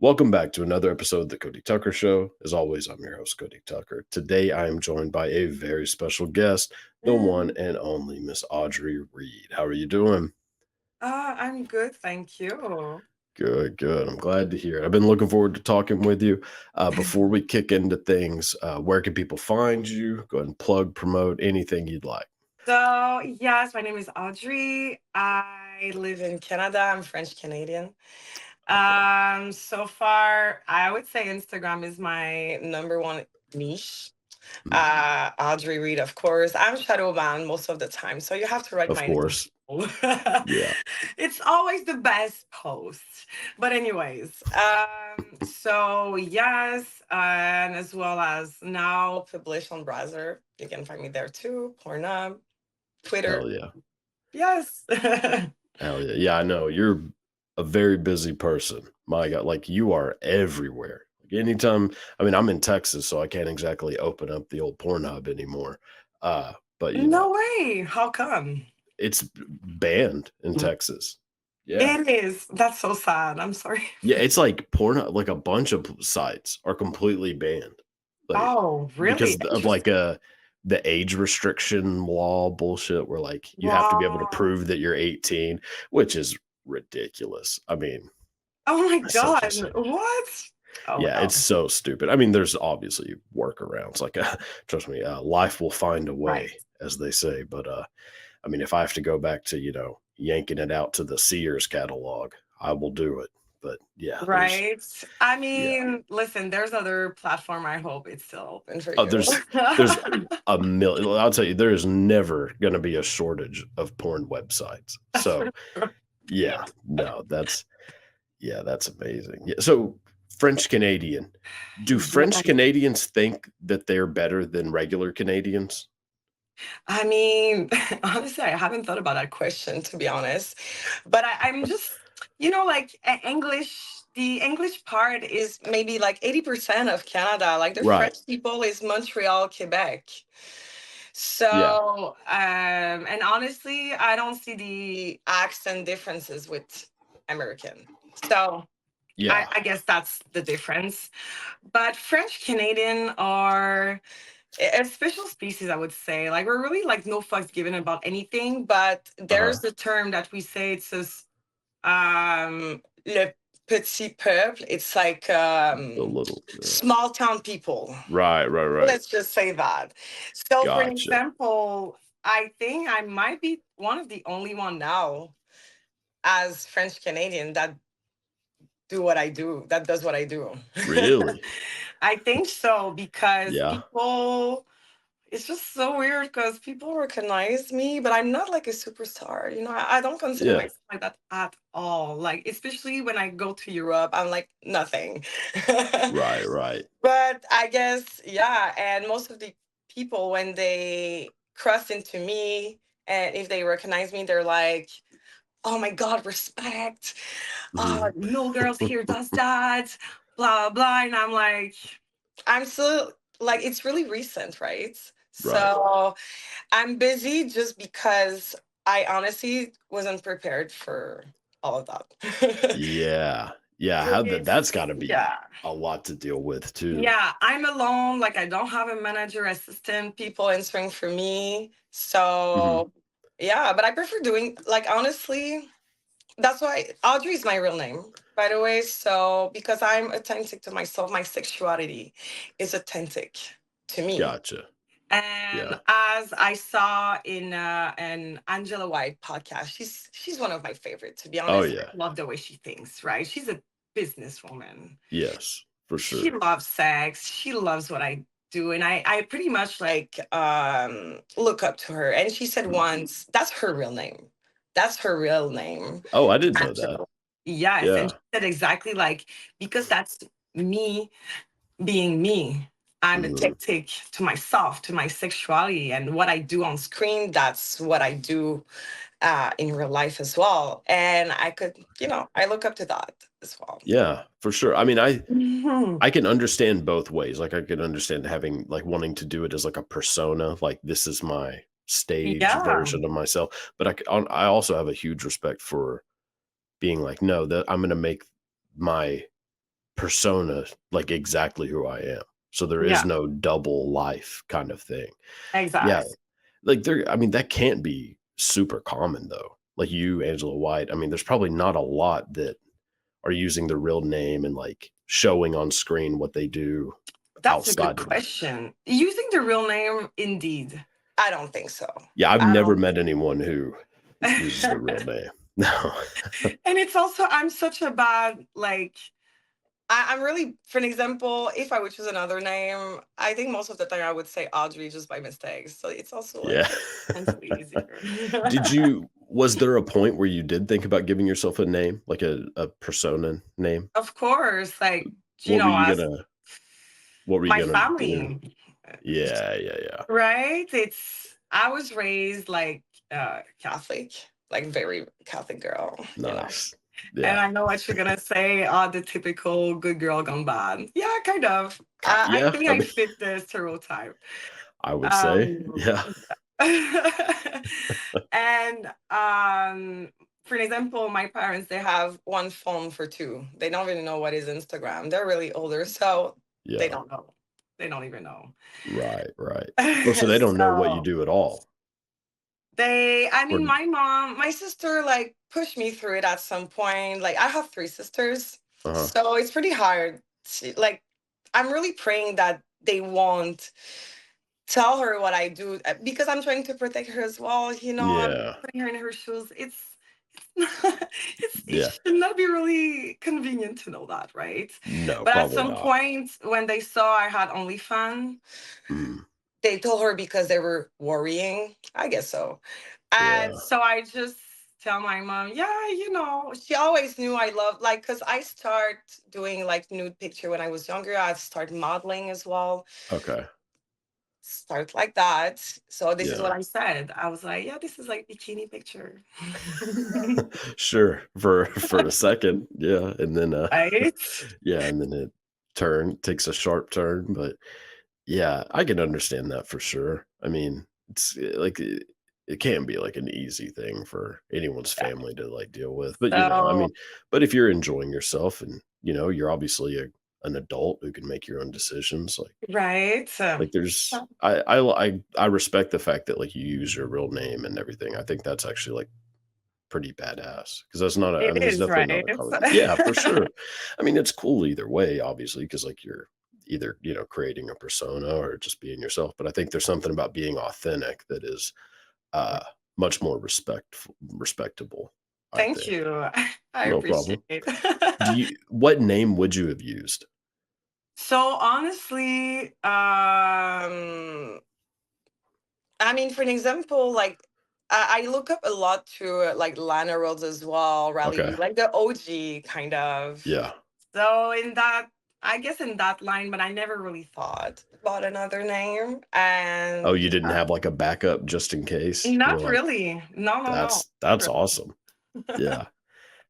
Welcome back to another episode of the Cody Tucker Show. As always, I'm your host, Cody Tucker. Today, I am joined by a very special guest, the one Mm. and only Miss Audrey Reid. How are you doing? I'm good, thank you. Good, good. I'm glad to hear it. I've been looking forward to talking with you. Before we kick into things, where can people find you? Go ahead and plug, promote anything you'd like. So, yes, my name is Audrey. I live in Canada. I'm French Canadian. Okay. So far, I would say Instagram is my number one niche. Mhm. Audrey Reid, of course. I'm shadow banned most of the time, so you have to write Of my name. course. Yeah. It's always the best post. But anyways, so yes, and as well as now publish on browser. You can find me there too. Pornhub, Twitter. Hell yeah. Yes. Hell yeah. Yeah, I know. You're a very busy person. My God, like you are everywhere. Like anytime, I mean, I'm in Texas, so I can't exactly open up the old Pornhub anymore. But No way. How come? it's banned in Texas. Yeah. It is. That's so sad. I'm sorry. Yeah, it's like Pornhub, like a bunch of sites are completely banned. Like Oh, really? because of Interesting. the age restriction law bullshit where like you have to be able to Wow. prove that you're 18, which is ridiculous. I mean, Oh my that's such a God. What? Oh yeah, it's no. so stupid. I mean, there's obviously workarounds. Like, trust me, life will find a Right. way, as they say. But I mean, if I have to go back to yanking it out to the Sears catalog, I will do it. But yeah, there's Right. I yeah. mean, listen, there's other platform. I hope it's still open for Oh, you. there's a million. I'll tell you, there is never going to be a shortage of porn websites. So yeah, no, that's amazing. Yeah. So French Canadian. Do French Yeah. Canadians think that they're better than regular Canadians? I mean, honestly, I haven't thought about that question to be honest. But I'm just, like the English part is maybe like 80% of Canada. Like the Right. French people is Montreal, Quebec. Yeah. So, and honestly, I don't see the accent differences with American. So I, Yeah. I guess that's the difference. But French Canadian are a special species, I would say. Like we're really like no fucks given about anything. But Uh-huh. there's the term that we say it's this le petit peuple. It's like The little small town people. right, right, right. Let's just say that. So, for an Gotcha. example, I think I might be one of the only one now as French Canadian that do what I do, that does what I do. Really? I think so because Yeah. it's just so weird because people recognize me, but I'm not like a superstar. I don't consider Yeah. myself like that at all. Like, especially when I go to Europe, I'm like nothing. Right, right. But I guess, yeah. And most of the people, when they cross into me, and if they recognize me, they're like, oh my God, respect. Mhm. No girls here does that, blah, blah. And I'm like, I'm still like, it's really recent, right? Right. So I'm busy just because I honestly wasn't prepared for all of that. Yeah. Yeah, how that's It's, gotta be yeah. a lot to deal with too. Yeah, I'm alone. Like I don't have a manager, assistant, people answering for me. Mhm. So yeah, but I prefer doing like honestly, that's why Audrey is my real name, by the way. So because I'm authentic to myself, my sexuality is authentic to me. Gotcha. And Yeah. as I saw in an Angela White podcast, she's one of my favorites, to be Oh, honest. I yeah. love the way she thinks, right? She's a businesswoman. Yes, for She sure. loves sex. She loves what I do. And I pretty much like look up to her. And she said Mhm. once, that's her real name. That's her real name. Oh, I didn't know that. Angela. Yes. And Yeah. she said exactly like, because that's me being me. I'm Mhm. addicted to myself, to my sexuality, and what I do on screen. That's what I do in real life as well. And I could, I look up to that as well. Yeah, for sure. I mean, I Mhm. I can understand both ways. Like, I can understand having like, wanting to do it as like a persona, like, this is my stage Yeah. version of myself, but I also have a huge respect for being like, "No, that I'm gonna make my persona, like exactly who I am. So there is Yeah, no double life kind of thing. Yeah. exactly. Like I mean, that can't be super common though. Like you, Angela White. I mean, there's probably not a lot that are using their real name and like showing on screen what they do That's a good outside of that. question. Using the real name, indeed. I don't think so. Yeah, I've I never don't. met anyone who uses their real name. No. And it's also, I'm such a bad, like, I'm really, for an example, if I would choose another name, I think most of the time I would say Audrey just by mistake. So it's also Yeah. like mentally easier. Was there a point where you did think about giving yourself a name, like a persona name? Of course, like, What were you as gonna what were you my gonna do? family, Yeah, yeah, yeah. right? I was raised like Catholic, like very Catholic girl. Nice. And Yeah. I know what you're gonna say, the typical good girl gone bad. Yeah, kind of. I Yeah, think I I mean, fit the stereotype. I would say, Um, yeah. and for an example, my parents, they have one phone for two. They don't really know what is Instagram. They're really older, so they Yeah. don't know. They don't even know. Right, right. Oh, so they don't know what you So do at all? I Or mean, my sister like pushed me through it at some point. Like I have three sisters, uh-huh. so it's pretty hard. Like I'm really praying that they won't tell her what I do because I'm trying to protect her as well. I'm Yeah. putting her in her shoes. It Yeah. should not be really convenient to know that, right? No, But at probably some not. point, when they saw I had OnlyFans, Mm, they told her because they were worrying. I guess so. And yeah. so I just tell my mom, yeah, she always knew I loved, like, because I start doing like nude picture when I was younger. I started modeling as well. Okay. Start like that. So this is Yeah. what I said. I was like, yeah, this is like bikini picture. Sure. For a second. Yeah. And then Right? yeah, and then it takes a sharp turn. But yeah, I can understand that for sure. I mean, it's like it can be like an easy thing for anyone's Yeah. family to like deal with. But I So, mean, but if you're enjoying yourself and you're obviously an adult who can make your own decisions, right. like there's I respect the fact that like you use your real name and everything. I think that's actually like pretty badass because that's not I It mean, it's is, definitely right? not a common thing. Yeah, for sure. I mean, it's cool either way, obviously, because like you're either, creating a persona or just being yourself. But I think there's something about being authentic that is uh much more respectable, I Thank think. you. I No appreciate problem. it. What name would you have used? So honestly, I mean, for an example, like I look up a lot to like Lana Rhodes as well, Rally Okay. B, like the OG kind of. Yeah. So I guess in that line, but I never really thought about another name. Oh, And you didn't have like a backup just in case? You're not like, really. No, no, no. that's awesome. Yeah.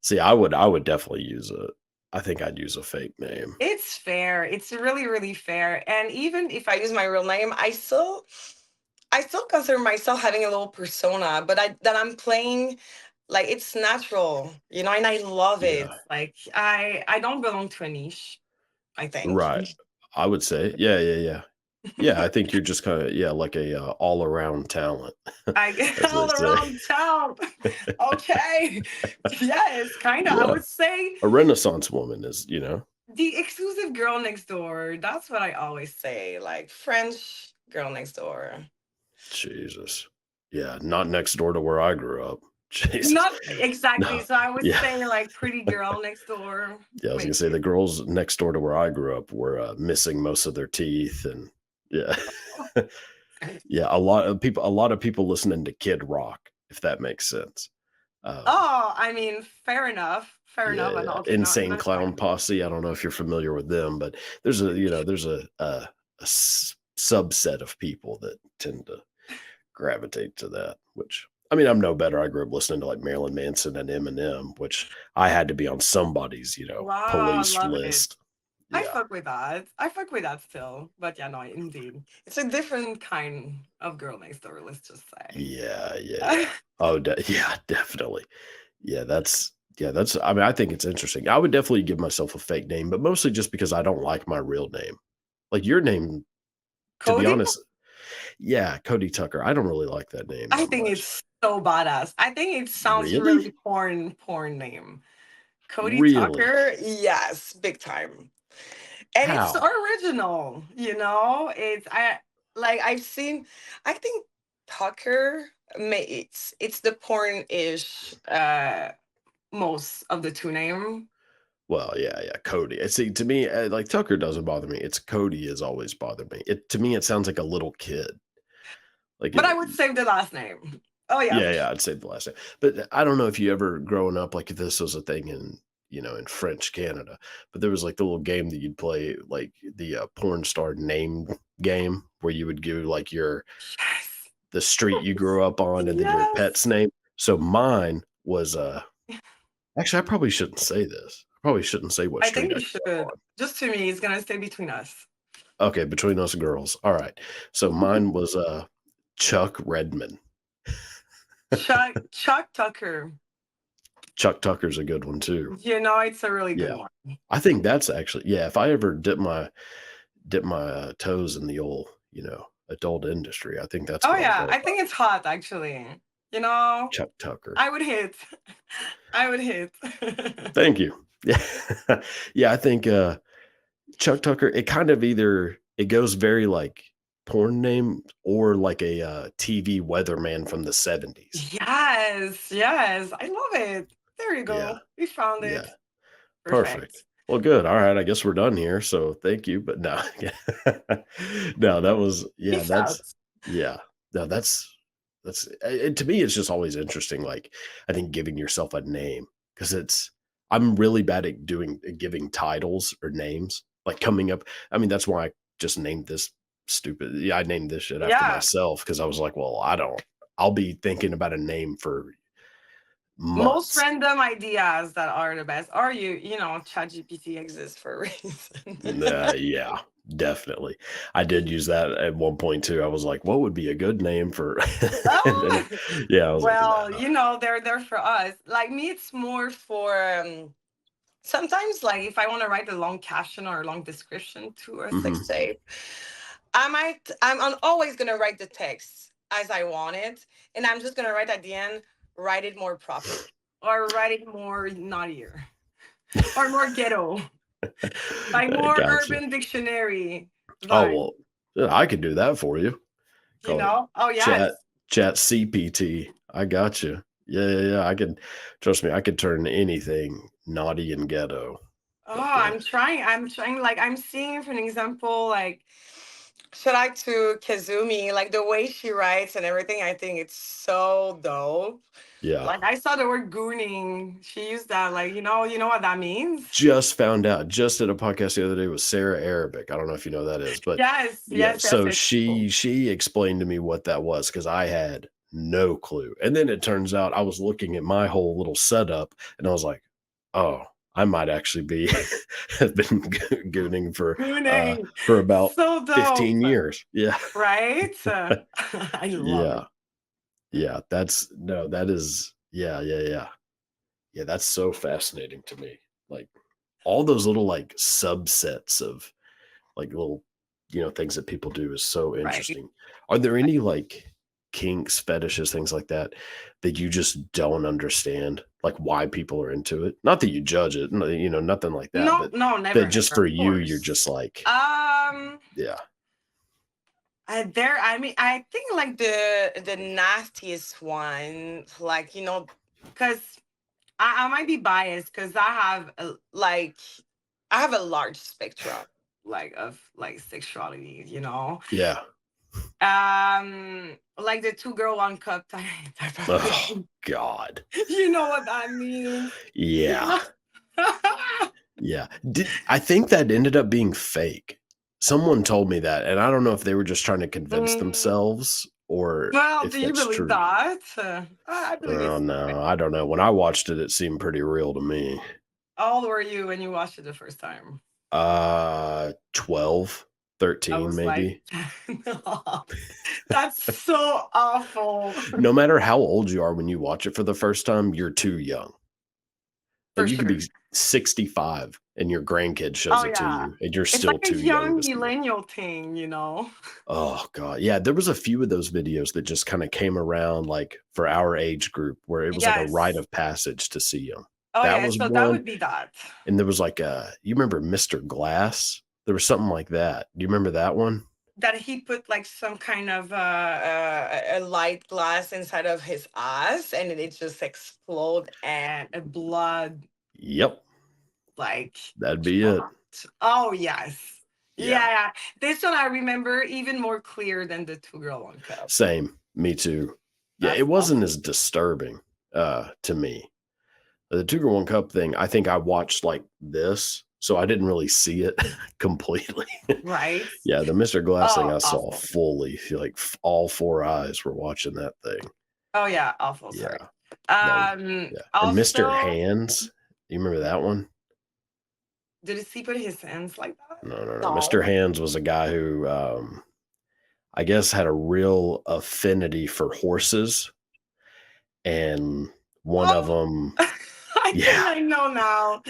See, I would definitely I think I'd use a fake name. It's fair. It's really, really fair. And even if I use my real name, I still consider myself having a little persona, but that I'm playing like it's natural, and I love it. Yeah. Like I don't belong to a niche, I think. Right. I would say, yeah, yeah, yeah. Yeah, I think you're just kinda yeah, like a, all-around talent, I get as they all say. around town. Okay. Yes, kind of. I Yeah. would say A Renaissance woman is. the exclusive girl next door. That's what I always say. Like French girl next door. Jesus. Yeah, not next door to where I grew up. Jesus. Not exactly. No. So I would Yeah. say like pretty girl next door. Yeah, I was gonna say Maybe. the girls next door to where I grew up were, missing most of their teeth and yeah. Yeah, a lot of people listening to Kid Rock, if that makes sense. Um, Oh, I mean, fair enough. Fair yeah, enough, and yeah. also not Insane not Clown fine. Posse, I don't know if you're familiar with them, but there's a subset of people that tend to gravitate to that, which I mean, I'm no better. I grew up listening to like Marilyn Manson and Eminem, which I had to be on somebody's Wow, I police love it. list. I Yeah. fuck with that. I fuck with that still. But yeah, no, indeed. It's a different kind of girl next door, let's just say. Yeah, yeah, yeah. Oh, yeah, definitely. Yeah, Yeah, that's I mean, I think it's interesting. I would definitely give myself a fake name, but mostly just because I don't like my real name. Like your name, to be Cody, honest, yeah, Cody Tucker. I don't really like that name I that think much. it's so badass. I think it sounds really Really? porn name. Cody Really? Tucker, yes, big time. And it's How? original, you know? I've seen I think Tucker it's the porn-ish most of the two name. Well, yeah, yeah, Cody. See, to me, like Tucker doesn't bother me. It's Cody has always bothered me. It to me, it sounds like a little kid. Like But I it, would save the last name. Oh yeah, yeah, for yeah, sure. I'd say the last name. But I don't know if you ever growing up like if this was a thing in in French Canada, but there was like the little game that you'd play, like the porn star name game, where you would give like Yes. the street you grew up on and then your Yes. pet's name. So mine was actually I probably shouldn't say this. I probably shouldn't say what I street think I you grew up should. on. Just to me, it's gonna stay between us. Okay, between us girls. All right. So mine was Chuck Redman. Chuck Tucker. Chuck Tucker's a good one too. You know, it's a really good Yeah. one. I think that's actually yeah, if I ever dip my toes in the old, adult industry, I think that's Oh what I'm yeah, going I by. think it's hot actually. You know, Chuck Tucker. I would hit. I would hit. Thank you. Yeah. Yeah, I think Chuck Tucker, it kind of either it goes very like porn name or like a TV weatherman from the 70s. Yes, yes. I love it. There you Yeah. go. We found Yeah. it. Perfect. Perfect. Well, good. All right. I guess we're done here. So thank you. But no, no, that was, yeah, Peace out. yeah, no, to me, it's just always interesting. Like, I think giving yourself a name because I'm really bad at giving titles or names, like coming up. I mean, that's why I just named this yeah, I named this shit after Yeah. myself because I was like, well, I'll be thinking about a name for Most months. random ideas that are the best. Or ChatGPT exists for a reason. Yeah, definitely. I did use that at one point too. I was like, "What would be a good name for?" and Oh, yeah, I was like, "No, well, they're there for us. Like me, it's more for sometimes like if I want to write a long caption or a long description to a sex mhm, tape, I'm always gonna write the text as I want it, and I'm just gonna write at the end, write it more proper, or write it more naughtier, or more ghetto, like I more gotcha." urban dictionary Oh vibe. well, yeah, I could do that for you. You Call it know? Oh Chat yes. Chat CPT. I got you. Yeah, yeah, yeah. I can trust me. I could turn anything naughty and ghetto. Oh, But I'm trying. Like I'm seeing for an example, like shout out to Kazumi, like the way she writes and everything. I think it's so dope. yeah, Like I saw the word gooning. She used that. Like you know what that means? just found out just at a podcast the other day with Sarah Arabic. I don't know if you know who that is, but Yes, yeah, yes, yes, so yes. Cool. she explained to me what that was because I had no clue. And then it turns out I was looking at my whole little setup and I was like, oh, I might actually be have been gooning Gooning, for about so dope, 15 years. Yeah. right? I love it. Yeah. Yeah. That's no, that is yeah, yeah, yeah. Yeah, that's so fascinating to me. Like all those little like subsets of like little things that people do is so Right. interesting. Are there any like kinks, fetishes, things like that that you just don't understand, like why people are into it? Not that you judge it, nothing like that, No, but no, that never, just never. for Of you, you're course. just like, Um, yeah, I mean, I think like the nastiest one, like because I might be biased because I have a large spectrum like of like sexuality, yeah. like the two girl one cup type of Oh thing. God, You know what that means. You yeah, know? yeah. I think that ended up being fake? Someone told me that, and I don't know if they were just trying to convince Mm, themselves or well, do if you that's believe true. that? I believe Oh it's no, I don't know. When I watched it, it seemed pretty real to me. how old were you when you watched it the first time? 12, I 13, was like, maybe. no, that's so awful. No matter how old you are when you watch it for the first time, you're too young. For Like you could sure. be 65 and your grandkid shows Oh it to yeah. you, and you're It's like still a too young young to see it. millennial thing, you know? Oh god, yeah, there was a few of those videos that just kinda came around, like, for our age group where it was like a rite Yes. of passage to see them. Oh That yeah, was so that one, would be that. and there was like you remember Mr. Glass? There was something like that. Do you remember that one? That he put like some kind of a light glass inside of his ass and it just explode and a blood Yep, like that'd be it. shot. Oh yes. Yeah, Yeah. This one I remember even more clear than the two girl one cup. same, me too. Yeah, That's it wasn't awesome. as disturbing, to me. The Two Girl One Cup thing, I think I watched like this, so I didn't really see it completely. Right? Yeah, the Mr. Glass thing Oh, I saw awful. fully. Like all four eyes were watching that thing. Oh yeah, awful. Sorry. Yeah, that was yeah. And Mr. Also, Hands, you remember that one? did he put his hands like that? No, no, no. Mr. No. Hands was a guy who I guess had a real affinity for horses, and one of Oh, them, I think yeah, I know now.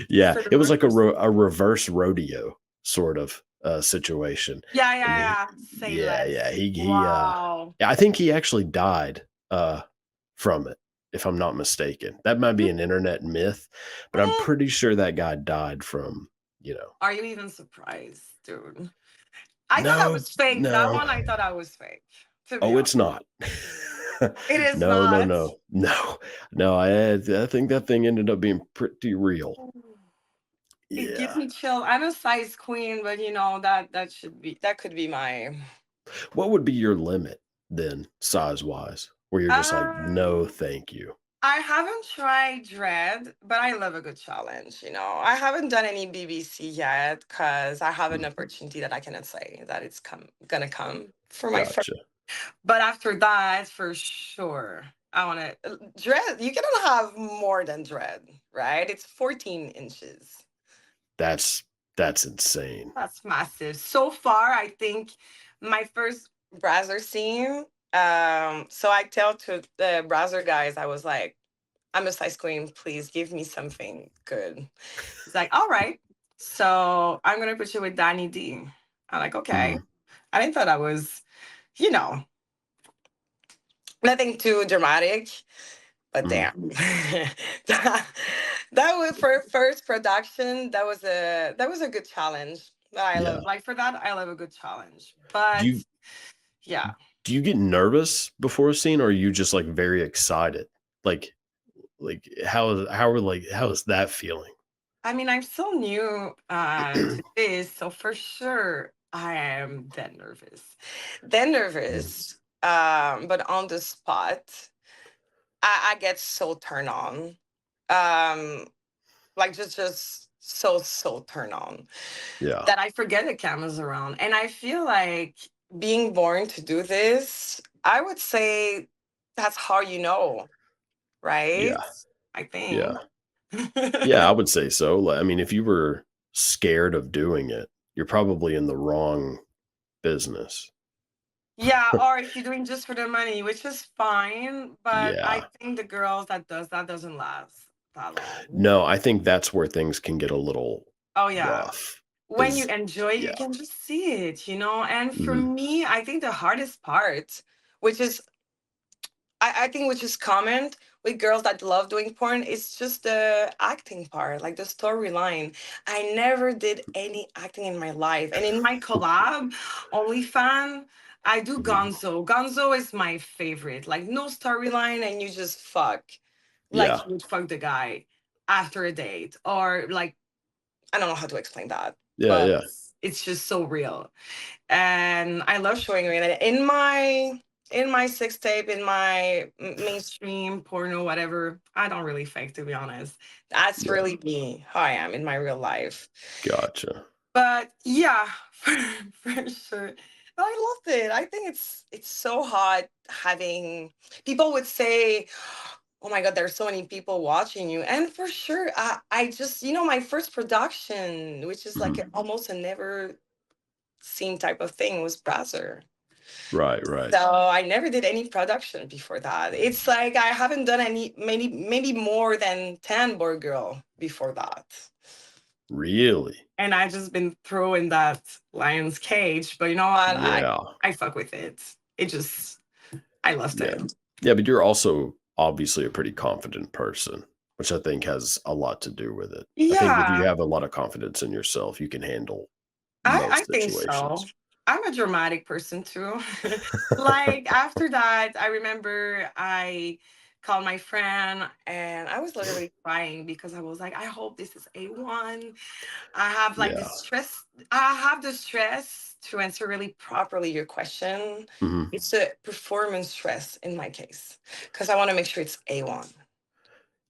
yeah, For the it was like reverse. a reverse rodeo sort of situation, Yeah, and yeah, yeah. Say yeah, less. yeah, Wow. yeah, I think he actually died from it, if I'm not mistaken. That might be an internet myth, but I'm Mm, pretty sure that guy died from, you know. are you even surprised, dude? I thought that No, was fake. That no. one I thought I was fake, to be Oh, honest. it's not. It is No, no, not. no, no, no. I think that thing ended up being pretty real. It gives Yeah. me chill. I'm a size queen, but you know that could be my What would be your limit then, size wise, where you're just like, no, um thank you. I haven't tried dread, but I love a good challenge, you know. I haven't done any BBC yet because I have an Mm, opportunity that I cannot say that it's gonna come for my first. gotcha. But after that, for sure, I want to dread. You cannot have more than dread, right? It's 14 inches. That's that's insane. That's massive. So far, I think my first browser scene. So I tell to the browser guys, I was like, I'm a size queen. Please give me something good. He's like, all right. So I'm gonna put you with Danny D. I'm like, okay. Mm, I didn't thought I was, you know, nothing too dramatic, but mm, damn. that, that was for first production. That was a good challenge. That I yeah. love. Like for that, I love a good challenge. Do But you yeah. do you get nervous before a scene, or are you just like very excited? Like how is that feeling? I mean, I'm so new to this, so for sure I am then nervous. Then Mm, nervous. But on the spot, I get so turned on. Um, like just so turned on yeah. that I forget the cameras around. And I feel like being born to do this, I would say that's how you know, right? Yeah. I Yeah. think. Yeah, I would say so. I mean, if you were scared of doing it, you're probably in the wrong business. Yeah, or if you're doing just for the money, which is fine, but I Yeah. think the girls that does that doesn't last that long. No, I think that's where things can get a little Oh yeah. rough. When you Is enjoy, you yeah. can just see it, you know? And for Mhm. me, I think the hardest part, which is I think which is common with girls that love doing porn, is just the acting part, like the storyline. I never did any acting in my life. And in my collab, OnlyFans, I do Mhm. Gonzo. Gonzo is my favorite. Like no storyline and you just fuck. Like Yeah. you would fuck the guy after a date. Or like I don't know how to explain that, Yeah, but yeah. it's just so real. And I love showing it in my sex tape, in my mainstream porno, whatever. I don't really fake, to be honest. That's Yeah. really me, how I am in my real life. Gotcha. But yeah, for sure. But I loved it. I think it's so hot having people would say, "Oh my God, there's so many people watching you," and for sure, I just my first production, which is like Mhm. almost a never seen type of thing, was Brasser. Right, right. So I never did any production before that. It's like I haven't done any, maybe more than 10 boy girl before that. Really? And I just been thrown in that lion's cage. But you know what? Yeah. I fuck with it. It just, I loved Yeah. it. Yeah, but you're also obviously a pretty confident person, which I think has a lot to do with it. I think if you Yeah, have a lot of confidence in yourself, you can handle I most think so. situations. I'm a dramatic person too. Like after that, I remember I called my friend and I was literally crying because I was like, I hope this is A1. I have like Yeah. this stress. I have the stress to answer really properly your question. Mhm. It's a performance stress in my case because I want to make sure it's A1.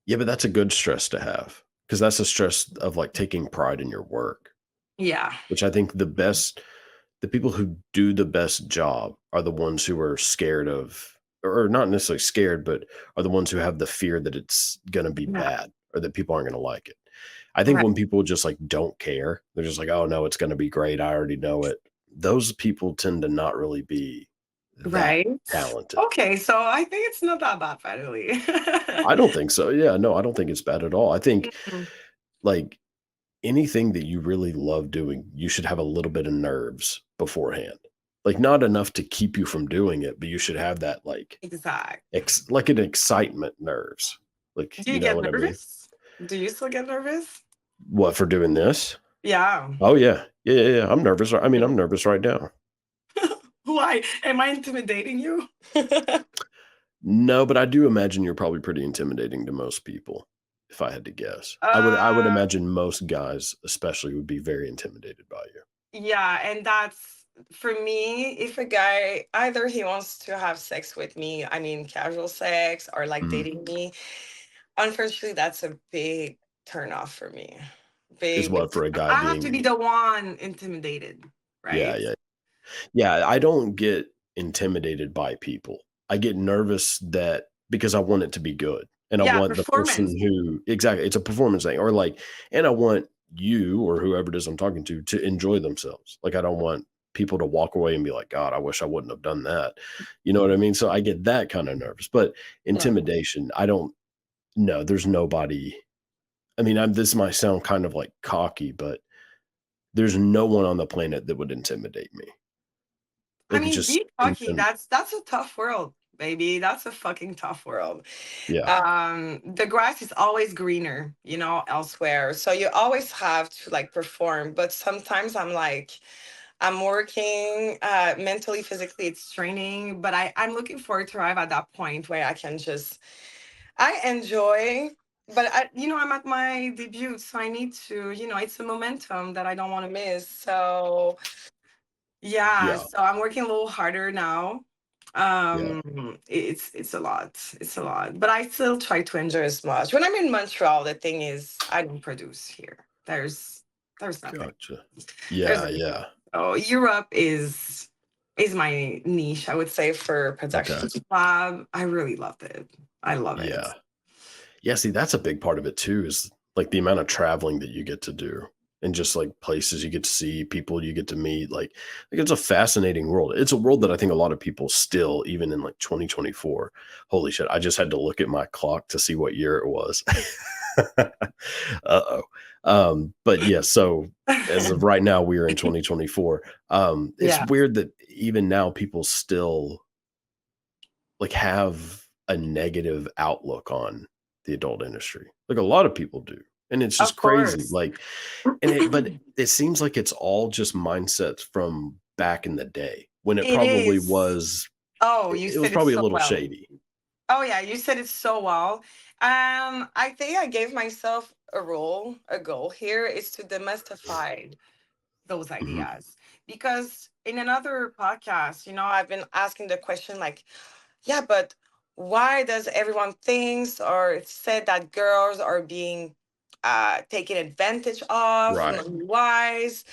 Yeah, but that's a good stress to have because that's a stress of like taking pride in your work, Yeah. which I think the people who do the best job are the ones who are scared of, or not necessarily scared, but are the ones who have the fear that it's going to be Yeah. bad or that people aren't going to like it. I think Right. when people just like don't care, they're just like, oh no, it's going to be great. I already know it. Those people tend to not really be that Right. talented. Okay. So I think it's not that bad, finally. I don't think so. Yeah, no, I don't think it's bad at all. I think like anything that you really love doing, you should have a little bit of nerves beforehand. Like not enough to keep you from doing it, but you should have that like Exactly. like an excitement nerves. Like, Do you you know get what I mean? nervous? Do you still get nervous? What for doing this? Yeah. Oh yeah. Yeah, yeah, yeah. I'm nervous. I mean, I'm nervous right now. Why? Am I intimidating you? No, but I do imagine you're probably pretty intimidating to most people, if I had to guess. I would uh, imagine most guys especially would be very intimidated by you. yeah, and that's for me. If a guy either he wants to have sex with me, I mean casual sex, or like Mhm. dating me, unfortunately, that's a big turn off for me. Is Big, big. what for a guy I have to be being. the one intimidated, Yeah, right? yeah. Yeah, I don't get intimidated by people. I get nervous that because I want it to be good, and I Yeah, want the performance. person who exactly, it's a performance thing, or like, and I want you or whoever it is I'm talking to enjoy themselves. Like, I don't want people to walk away and be like, "God, I wish I wouldn't have done that." You know what I mean? So I get that kinda nervous, but Yeah. intimidation, I don't no, there's nobody. I mean, this might sound kind of, like, cocky, but there's no one on the planet that would intimidate me. I Like, mean, just be in cocky. That's a tough world, baby. That's a fucking tough world. yeah. The grass is always greener, elsewhere. So you always have to like perform. But sometimes I'm like, I'm working mentally, physically, it's training. But I'm looking forward to arrive at that point where I can just I enjoy. But I'm at my debut, so I need to, it's a momentum that I don't want to miss. So yeah, Yeah, so I'm working a little harder now. yeah, It's a lot. It's a lot. But I still try to enjoy as much. When I'm in Montreal, the thing is I don't produce here. There's nothing. gotcha. There's Yeah, yeah, so Europe is my niche, I would say, for okay, production lab. I really loved it. I love it. yeah. Yeah, see, that's a big part of it too, is, like, the amount of traveling that you get to do and just, like, places you get to see, people you get to meet, it's a fascinating world. It's a world that I think a lot of people still, even in, like, 2024 holy shit, I just had to look at my clock to see what year it was. Uh-oh. But yeah, so as of right now, we are in 2024. It's Yeah, weird that even now people still, like, have a negative outlook on the adult industry. Like, a lot of people do, and it's just of crazy, course. like but it seems like it's all just mindsets from back in the day when it It probably is. was Oh, you it was said it probably a so little well. shady. Oh yeah, you said it so well. I think I gave myself a goal here is to demystify those Mhm. ideas. Because in another podcast, I've been asking the question like, yeah, but why does everyone thinks or it's said that girls are being taken advantage of, Right. money-wise,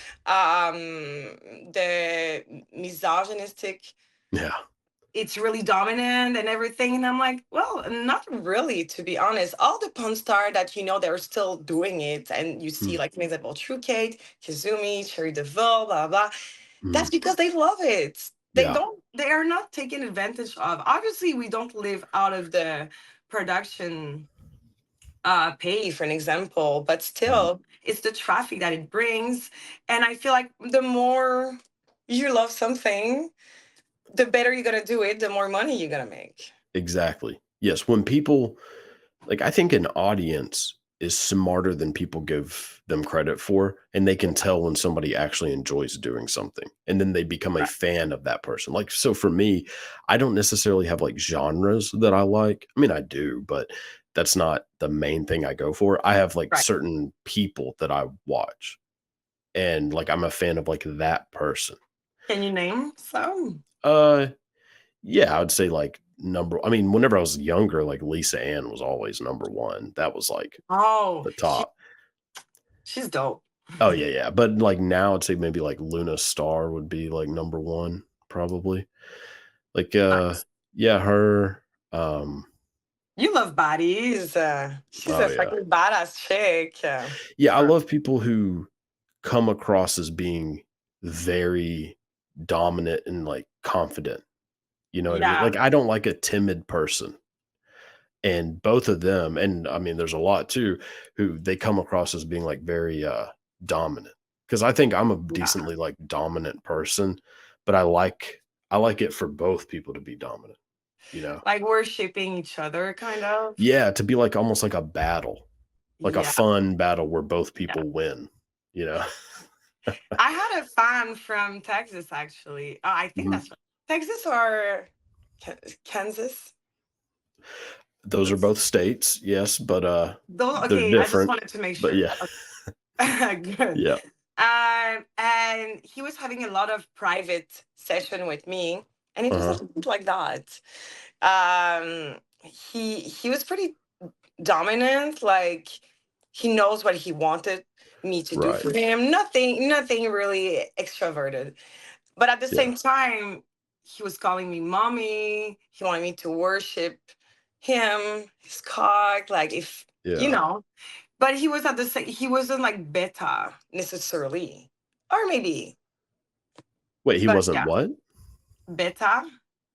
the misogynistic, Yeah. it's really dominant and everything. And I'm like, well, not really, to be honest. All the porn star that they're still doing it, and you see Mm, like an example, True Kate, Kizumi, Cherry DeVille, blah blah. That's mhm. because they love it. They Yeah. don't they are not taken advantage of. Obviously, we don't live out of the production pay, for an example, but Mhm. still, it's the traffic that it brings. And I feel like the more you love something, the better you're gonna do it, the more money you're gonna make. Exactly. Yes, when people like, I think an audience is smarter than people give them credit for, and they can tell when somebody actually enjoys doing something, and then they become a Right. fan of that person. Like, so for me, I don't necessarily have, like, genres that I like. I mean, I do, but that's not the main thing I go for. I have, like, Right. certain people that I watch, and, like, I'm a fan of, like, that person. Can you name some? Uh Yeah, I would say, like, number I mean, whenever I was younger, like, Lisa Ann was always number 1. That was, like, Oh, the top. she's dope. Oh, yeah, yeah, but, like, now I'd say maybe, like, Luna Star would be, like, number 1, probably. Like, Nice. yeah, her, um You love bodies. She's oh, a yeah. fucking badass chick. Yeah, I For love people who come across as being very dominant and, like, confident, you know what I mean? yeah, Like, I don't like a timid person. And both of them and I mean, there's a lot too, who they come across as being, like, very, dominant. Because I think I'm a yeah. decently, like, dominant person, but I like it for both people to be dominant, you know? Like worshiping each other, kind of. Yeah, to be, like, almost like a battle, like a Yeah, fun battle where both yeah. people win, you know? I had a fan from Texas, actually. I think Mhm. that's right. Texas or Kansas. Those are That's both states, yes, but, those. they're Okay, I just different, wanted to make but sure. yeah. Good. Yeah. And he was having a lot of private session with me, and it Uh-huh. wasn't like that. He was pretty dominant. Like he knows what he wanted me to do Right. for him. Nothing really extroverted. But at the Yeah. same time, he was calling me mommy. He wanted me to worship him, his cock. Like if you Yeah. know, but he was at the same. He wasn't like beta necessarily, or maybe. Wait, he But wasn't yeah, what? beta.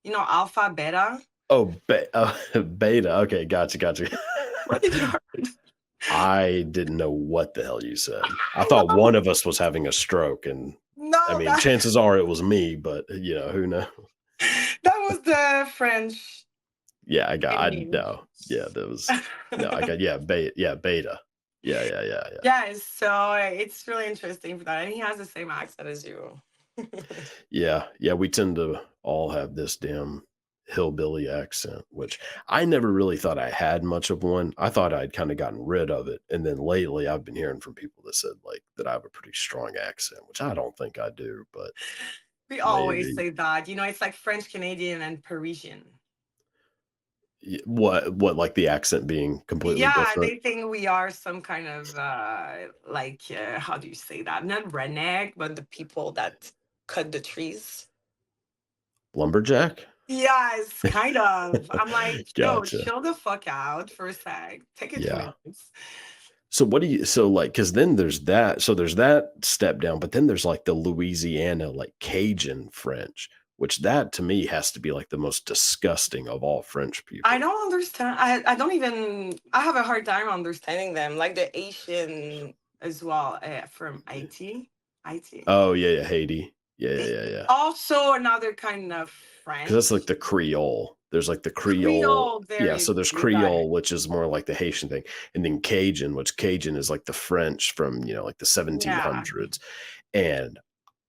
Alpha, beta. Oh, beta. Okay, gotcha, gotcha. What did you heard? I didn't know what the hell you said. I I thought one know. of us was having a stroke, and I No, mean, that chances are it was me, but who knows? that was the French Yeah, I ending. know. Yeah, that was no, I got beta. Yeah, yeah, yeah, yeah. Yeah, so it's really interesting for that, and he has the same accent as you. Yeah, yeah, we tend to all have this damn hillbilly accent, which I never really thought I had much of one. I thought I'd kind of gotten rid of it. And then lately I've been hearing from people that said like that I have a pretty strong accent, which I don't think I do, but We always maybe. say that. It's like French Canadian and Parisian. What like the accent being completely Yeah, different? they think we are some kind of like how do you say that? Not redneck, but the people that cut the trees. Lumberjack? Yes, kind of. I'm like, yo, Gotcha. chill the fuck out for a sec. Take it to Yeah. minutes. So what do you so like cuz then there's that step down, but then there's like the Louisiana like Cajun French, which that to me has to be like the most disgusting of all French I people. don't understand. I don't even. I have a hard time understanding them. Like the Asian as well from IT. IT. Oh yeah, yeah, Haiti. Yeah, yeah, It, yeah, yeah. also another kind of Because that's like French. the Creole. There's like the Creole. Creole, Yeah, very so there's you got it. Creole, which is more like the Haitian thing, and then Cajun, which Cajun is like the French from like the Yeah. 1700s. And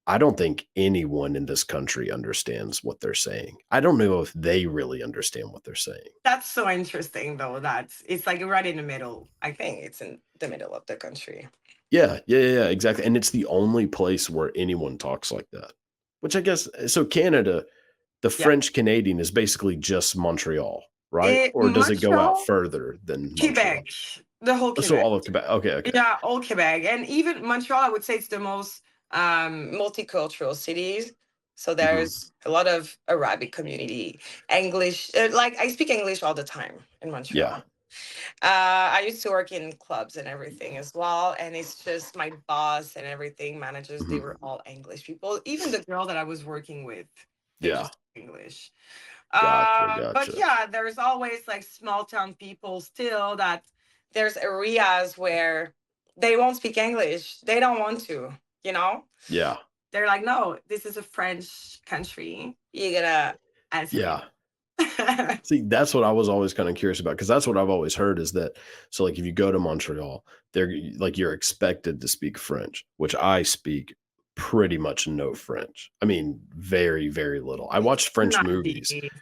I don't think anyone in this country understands what they're saying. I don't know if they really understand what they're saying. That's so interesting though. That's it's like right in the middle. I think it's in the middle of the country. Yeah, yeah, yeah, yeah, exactly. And it's the only place where anyone talks like that. Which I guess so Canada, the Yeah. French Canadian is basically just Montreal, right? It Or does it go out Montreal, further than Montreal? Quebec, the whole Oh, so Quebec. all of Quebec. Okay, okay. Yeah, all Quebec. And even Montreal, I would say it's the most multicultural cities. So Mhm. there's a lot of Arabic community, English. Like I speak English all the time in Yeah. Montreal. I used to work in clubs and everything as well. And it's just my boss and everything, managers, they Mhm. were all English people. Even the girl that I was working with. They Yeah. just speak English. Gotcha. But Gotcha. yeah, there's always like small town people still that there's areas where they won't speak English. They don't want to, you know? Yeah. They're like, no, this is a French country. You're gonna answer me. Yeah. See, that's what I was always kind of curious about because that's what I've always heard is that so like if you go to Montreal, they're like you're expected to speak French, which I speak pretty much no French. I mean, very, very little. I watch French Not movies. deep.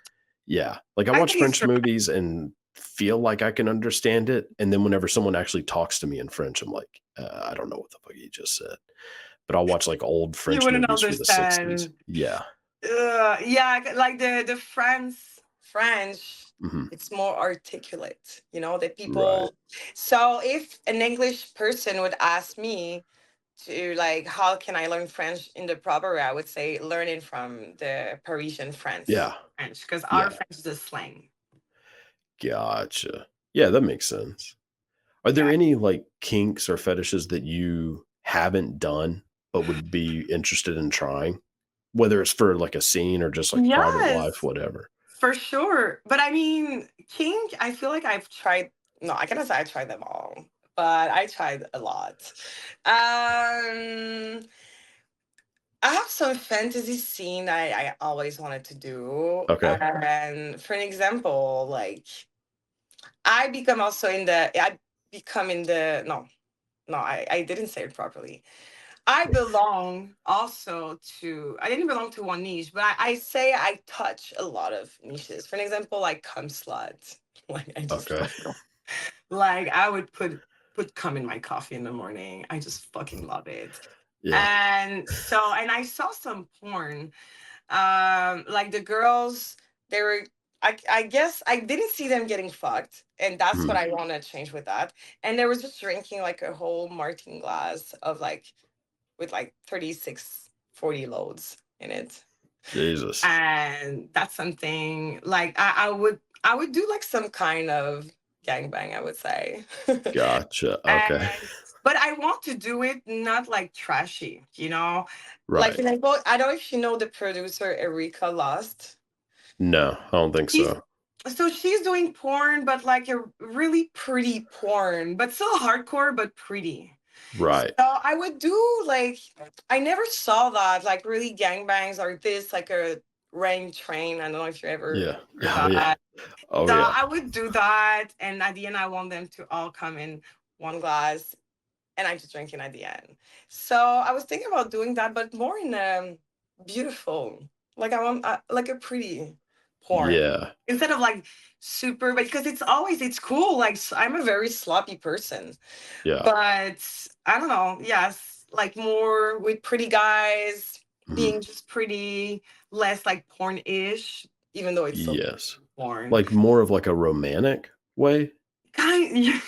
Yeah. Like I I watch think it's French movies and feel like I can understand it. And then whenever someone actually talks to me in French, I'm like, I don't know what the fuck you just said. But I'll watch like old you French wouldn't movies from the 60s. understand. Yeah. Yeah, like the French, Hmm. it's more articulate, the Right. people. So if an English person would ask me to like how can I learn French in the proper way, I would say learning from the Parisian Yeah. French, because our Yeah. French is a slang. Gotcha. Yeah, that makes sense. Are there Yeah. any like kinks or fetishes that you haven't done but would be interested in trying? Whether it's for like a scene or just like private life, Yes, whatever. for sure. But I mean, kink, I feel like I've tried, no, I cannot say I tried them all, but I tried a lot. Um, I have some fantasy scene I always wanted to do. Okay. And for an example, like I become in the, no, I didn't say it properly. I didn't belong to one niche, but I say I touch a lot of niches. For an example, like cum slut. Like I just Okay. love it. Like I would put cum in my coffee in the morning. I just fucking love it. Yeah. And I saw some porn. Like the girls, they were I guess I didn't see them getting fucked, and that's what Mhm. I want to change with that. And they was just drinking like a whole martini glass of like with like 36, 40 loads in it. Jesus. And that's something like I would do like some kind of gangbang, I would say. Gotcha. Okay. And but I want to do it not like trashy, Like Right. for example, I don't know if you know the producer Erika Lust. No, I don't think She's so. so she's doing porn, but like a really pretty porn, but still hardcore, but pretty. So Right. I would do like I never saw that like really gangbangs or this like a rain train. I don't know if you ever Yeah. heard Oh, yeah. that. Oh, So yeah. I would do that, and at the end I want them to all come in one glass, and I'm just drinking at the end. So I was thinking about doing that, but more in beautiful, like I want like a pretty porn Yeah. instead of like super, because it's cool. Like I'm a very sloppy person, Yeah. but I don't know. Yes, like more with pretty guys Mhm. being just pretty, less like porn-ish, even though it's still Yes. porn. Like more of like a romantic way? Kind,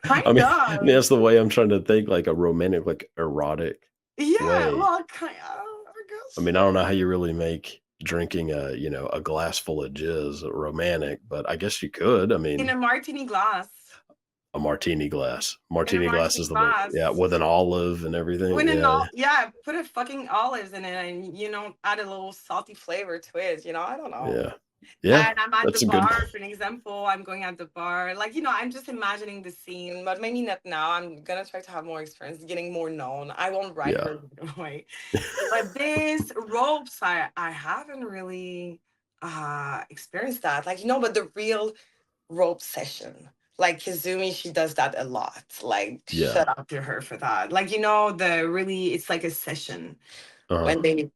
I kind mean, of. that's the way I'm trying to think, like a romantic, like erotic Yeah, way. well, kind of, I I guess mean, I don't so. know how you really make drinking a glass full of jizz romantic, but I guess you could. I In mean, a martini glass. a martini glass. In a Martini glass martini is the way. Yeah, glass. with an olive and everything. When in Yeah. all, yeah, put a fucking olives in it and add a little salty flavor to it. I don't know. Yeah. Yeah. And I'm at the That's a good bar, for an example. I'm going at the bar. Like, I'm just imagining the scene, but maybe not now. I'm gonna try to have more experience, getting more known. I won't write Yeah. her away. But this ropes, I haven't really experienced that. Like, but the real rope session. Like Kazumi, she does that a lot. Like, Yeah. shout out to her for that. Like, it's like a session Uh-huh. when they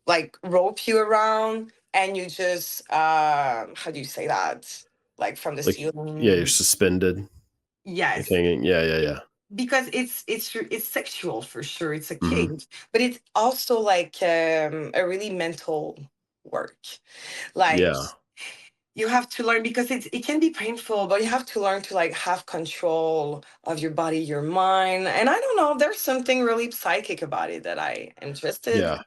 like rope you around and you just how do you say that? Like from the Like, yeah, you're ceiling. suspended, like Yes. hanging. Yeah. Yeah. Yeah. Because it's sexual for sure. It's a Hmm. kink, but it's also like a really mental work. Like Yeah. you have to learn, because it can be painful, but you have to learn to like have control of your body, your mind. And I don't know, there's something really psychic about it that I interested. Yeah.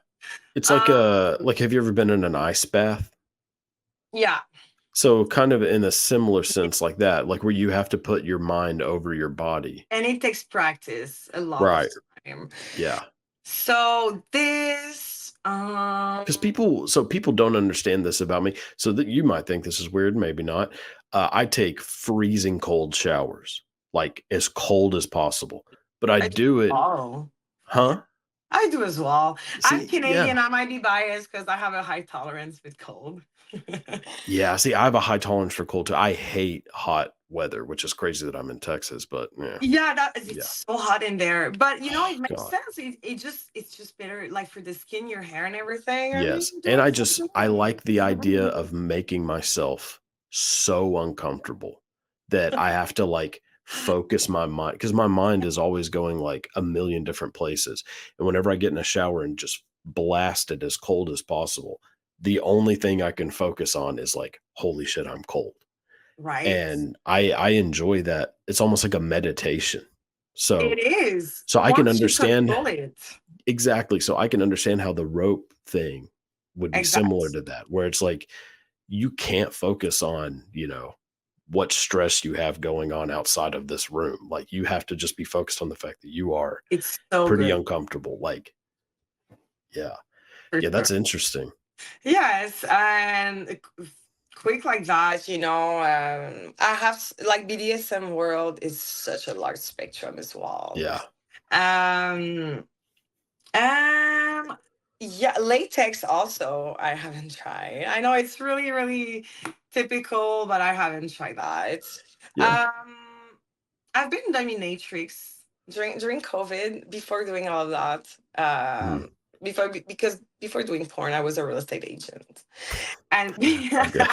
It's Um, like, have you ever been in an ice bath? yeah, So kind of in a similar sense like that, like where you have to put your mind over your body. and it takes practice, a lot of Right. time. Yeah. So this Because Um, people don't understand this about me. So that you might think this is weird, maybe not. I take freezing cold showers, like as cold as possible. But I I do do it, all. huh? I do as well. I'm See, yeah. Canadian. I might be biased because I have a high tolerance with cold. Yeah, see, I have a high tolerance for cold too. I hate hot weather, which is crazy that I'm in Texas, but yeah, Yeah, yeah. it's so hot in there. But Oh it makes god. sense. It's just better like for the skin, your hair and everything. I mean, Yes, you're and doing something I right. like the idea of making myself so uncomfortable that I have to, like, focus my mind because my mind is always going, like, a million different places, and whenever I get in a shower and just blast it as cold as possible, the only thing I can focus on is, like, "Holy shit, I'm cold." Right? And I enjoy that. It's almost like a meditation. It So is. so I can Once you understand control it. exactly, so I can understand how the rope thing would be similar Exactly. to that, where it's like you can't focus on, what stress you have going on outside of this room. Like, you have to just be focused on the fact that you are It's so pretty good uncomfortable. Like, yeah. for Yeah, sure. that's interesting. Yes, and quick like that, I have like BDSM world is such a large spectrum as well. Yeah. Um, um, yeah, latex also I haven't tried. I know it's really, really typical, but I haven't tried that. Yeah. Um, I've been dominatrix during COVID before doing all of that. Mhm. Because before doing porn, I was a real estate agent, and Okay.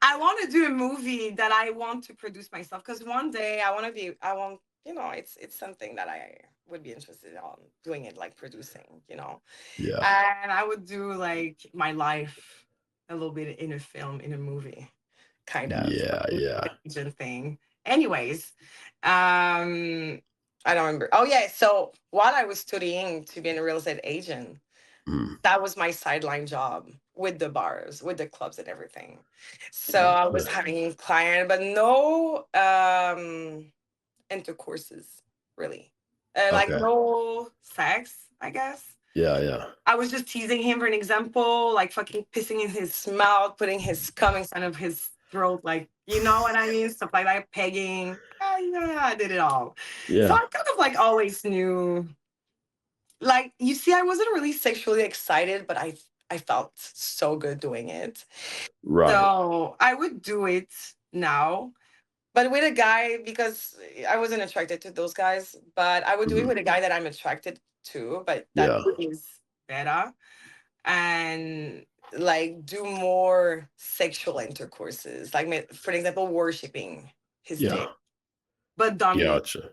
I want to do a movie that I want to produce myself because one day I want to be. I want it's something that I would be interested on doing it like producing, Yeah. and I would do like my life a little bit in a film in a movie kind of Yeah, yeah. agent thing. Anyways, I don't remember. Oh yeah, so while I was studying to be a real estate agent, Mm. that was my sideline job with the bars, with the clubs and everything. So Oh, I was good. having client, but no intercourses really. Like Okay. no sex, I guess. Yeah, yeah. I was just teasing him for an example, like fucking pissing in his mouth, putting his cum inside of his throat, like you know what I mean? Stuff like that, pegging. I did it all. So Yeah. I kind of like always knew. Like you see, I wasn't really sexually excited, but I felt so good doing it. Right. So I would do it now, but with a guy because I wasn't attracted to those guys. But I would do it Mhm. with a guy that I'm attracted to, but that Yeah. is better and like do more sexual intercourses, like for example, worshiping his Yeah. dick, but dominate. Gotcha.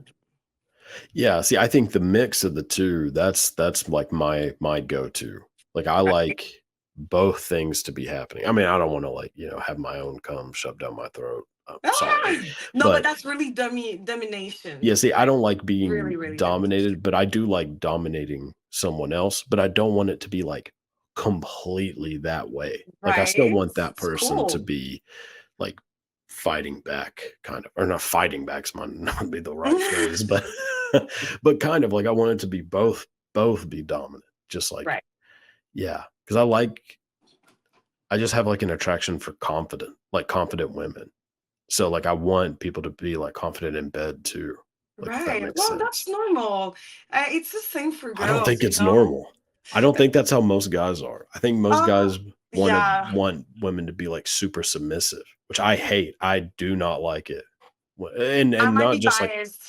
Yeah, see, I think the mix of the 2, that's, like, my go-to. Like, I Right? like both things to be happening. I mean, I don't wanna, like, have my own cum shoved down my throat. Sorry. Ah! No, but But, that's really yeah, domination, see, I right? don't like being Really, really domination. dominated, but I do like dominating someone else, but I don't want it to be, like, completely that way. Like, I still Right? want that It's person to cool. be like fighting back kind of or not fighting back's might not be the right phrase, but but kind of like I want it to be both be dominant. Just like, Right. yeah. Because I just have like an attraction for confident women. So like I want people to be like confident in bed too. Like if that Right. makes Well, that's sense. normal. It's the same for I don't girls, think it's normal. I don't think that's how most guys are. I think most Uh, guys yeah. want women to be like super submissive, which I hate. I do not like it. And I might not be just like biased.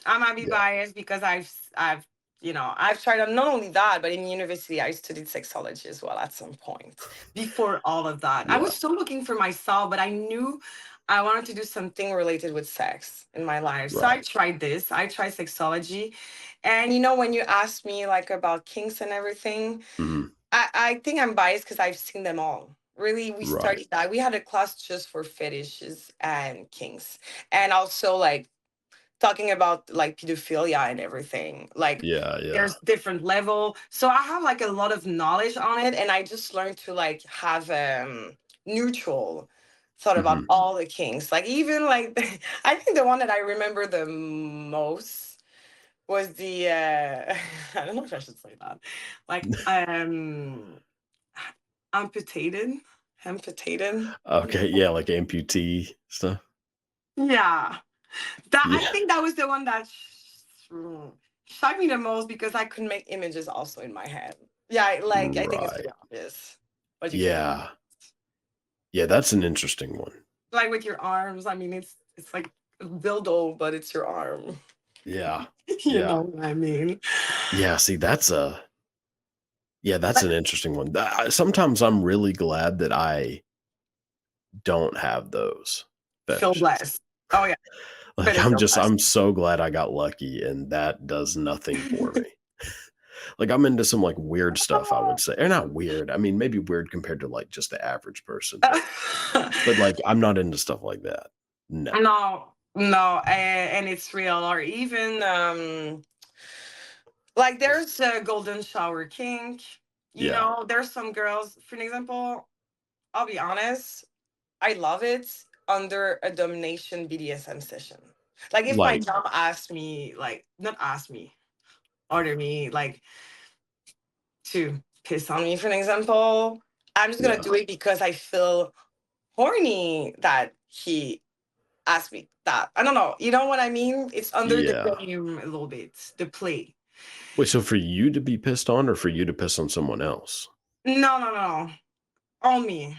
I might be yeah, biased because I've tried not only that, but in university I studied sexology as well at some point. Before all of that, I yeah, was still looking for myself, but I knew I wanted to do something related with sex in my life. So I right. tried this. I tried sexology, and when you asked me like about kinks and everything, Mhm. I think I'm biased because I've seen them all. Really, we Right. started that. We had a class just for fetishes and kinks, and also like talking about like pedophilia and everything. Like Yeah, yeah. there's different level. So I have like a lot of knowledge on it, and I just learned to like have neutral thought about Mhm. all the kinks. Like even like I think the one that I remember the most was the I don't know if I should say that. Like amputated. Amputated. Okay, yeah, like amputee stuff. Yeah. That I Yeah, think that was the one that shocked me the most because I could make images also in my head. Yeah, like I think it's right. pretty obvious what you can do. Yeah. Yeah, that's an interesting one. Like with your arms. I mean, it's like a dildo, but it's your arm. Yeah. You Yeah. know what I mean? Yeah, see, that's But an interesting one. Sometimes I'm really glad that I don't have those feel fetishes. blessed. Oh yeah, Like, better feel blessed. I'm so glad I got lucky, and that does nothing for me. Like, I'm into some, like, weird stuff, I would say. Or not weird, I mean, maybe weird compared to, like, just the average person, but, like, I'm not into stuff like that. No. No, no, and it's real. Or even like there's a golden shower kink. You Yeah. know, there's some girls. For an example, I'll be honest. I love it under a domination BDSM session. Like if my Like job asked me, like not asked me, order me, like to piss on me, for an example, I'm just gonna yeah. do it because I feel horny that he asked me that. I don't know. You know what I mean? It's under the Yeah. game a little bit, the play. Wait, so for you to be pissed on or for you to piss on someone else? No, no, no. On me.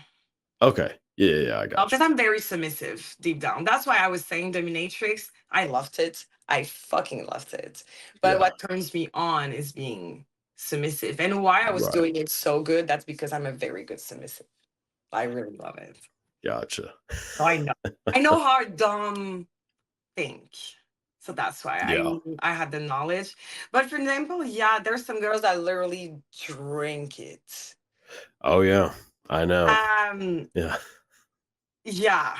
Okay. Yeah, yeah, yeah, I got Because you. I'm very submissive deep down. That's why I was saying dominatrix. I loved it. I fucking loved it. But Yeah. what turns me on is being submissive. And why I was Right. doing it so good, that's because I'm a very good submissive. I really love it. Gotcha. So I know. I know how dumb think. So that's why Yeah. I had the knowledge. But for example, yeah, there's some girls that literally drink it. Oh, yeah. I know. Um, Yeah. yeah.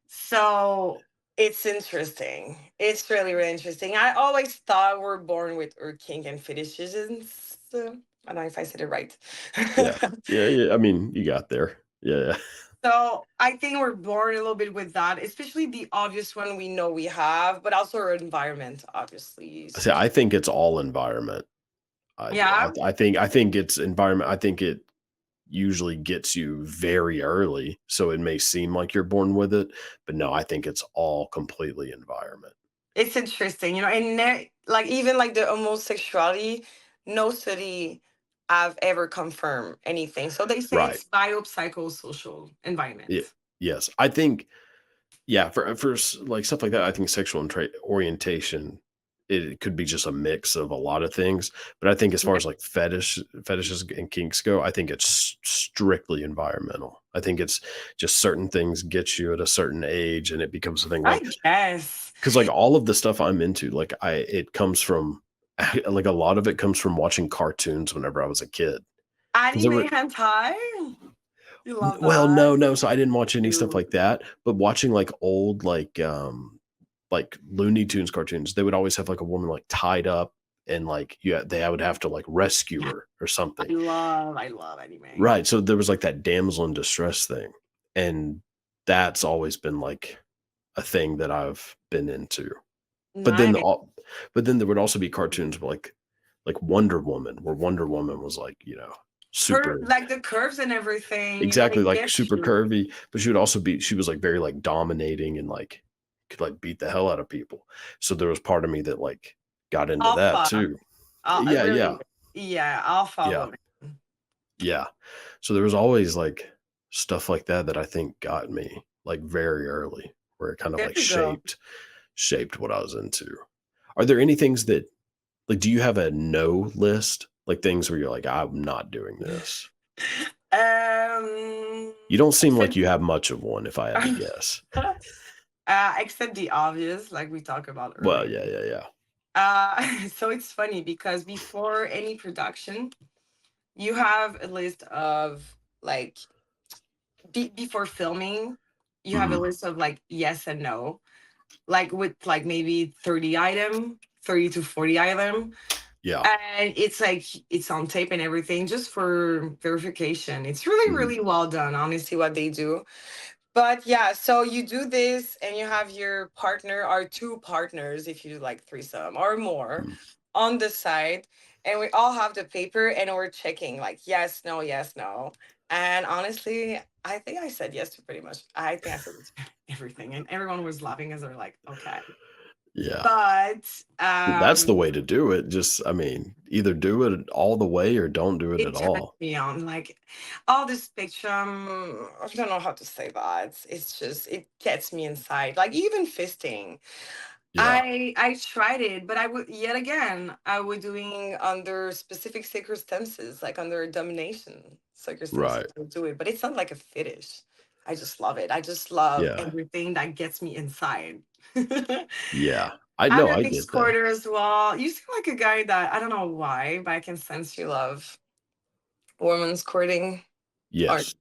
So it's interesting. It's really, really interesting. I always thought we're born with our kink and fetishes. I don't know if I said it right. Yeah. Yeah, yeah, I mean, you got there. Yeah, yeah. So I think we're born a little bit with that, especially the obvious one we know we have, but also our environment, obviously. See, I think it's all environment. I do. Yeah, I think it's environment. I think it usually gets you very early, so it may seem like you're born with it, but no, I think it's all completely environment. it's interesting, and like even like the homosexuality, no study have ever confirmed anything. So they say Right. it's biopsychosocial Yeah. environment. Yes. I think yeah, like stuff like that, I think sexual orientation, it could be just a mix of a lot of things. But I think as far as like fetishes and kinks go, I think it's strictly environmental. I think it's just certain things get you at a certain age, and it becomes a thing. I Like guess. because like all of the stuff I'm into, like it comes from like a lot of it comes from watching cartoons whenever I was a kid. Because there Anime were hentai? You love well, that? no, so I didn't watch any stuff You like that, but watching, like, old, like, Looney Tunes cartoons, they would always have, like, a woman, like, tied up and, like, yeah, they would have to, like, rescue Yeah, her or something. I love anime. Right, so there was, like, that damsel in distress thing, and that's always been, like, a thing that I've been into. But then Nice. all but then there would also be cartoons like Wonder Woman, where Wonder Woman was, like, super Like the curves and everything, exactly, it like, gets super you. curvy, but she was, like, very, like, dominating and, like, could, like, beat the hell out of people. So there was part of me that, like, got into that Alpha. too. I Yeah, really, yeah, yeah, alpha yeah, woman. yeah. So there was always, like, stuff like that that I think got me, like, very early, where it kind of, There like, you go. shaped what I was into. Are there any things that like, do you have a no list? Like, things where you're like, "I'm not doing this." You don't seem like Except you have much of one, if I had to guess. except the obvious, like we talked about Well, earlier. yeah, yeah, yeah. So it's funny because before any production, you have a list of like before filming, you have a Mhm. list of like yes and no, like with like maybe 30 to 40 item. Yeah. And it's like it's on tape and everything just for verification. It's really, Mhm. really well done, honestly, what they do. But yeah, so you do this and you have your partner or two partners if you do like threesome or more Mm. on the side. And we all have the paper and we're checking like yes, no, yes, no. And honestly, I think I said yes to pretty much. I think I said yes to everything. And everyone was laughing as they're like, okay. Yeah. But That's the way to do it. Just, I mean, either do it all the way or don't do it at it turns all. me on. Like all this spectrum, I don't know how to say that. It's just it gets me inside. Like even fisting. Yeah. I tried it, but I would yet again I was doing under specific circumstances, like under domination circumstances Right. to do it. But it's not like a fetish. I just love it. I just love Yeah. everything that gets me inside. Yeah. I I'm know, a I big get that. squirter as well. You seem like a guy that I don't know why, but I can sense you love women squirting. Or Yes.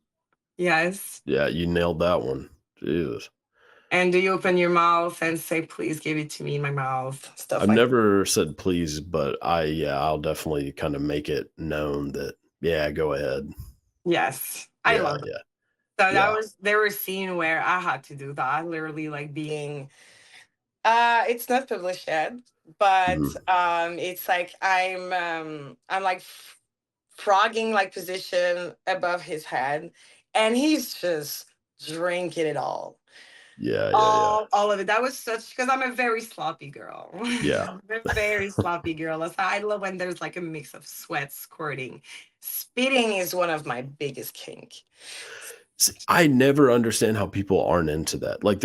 yes. Yeah, you nailed that one. Jesus. And do you open your mouth and say, please give it to me in my mouth? Stuff I've like that. never said please, but I'll definitely kind of make it known that, yeah, go ahead. Yes. I Yeah, love it. yeah, So that yeah. was there was a scene where I had to do that, literally like being it's not published yet, but Mhm. it's like I'm like frogging like position above his head and he's just drinking it all. Yeah, yeah, yeah. All of it. That was such because I'm a very sloppy girl. Yeah. I'm a very sloppy girl. So I love when there's like a mix of sweat, squirting. Spitting is one of my biggest kink. See, I never understand how people aren't into that. Like,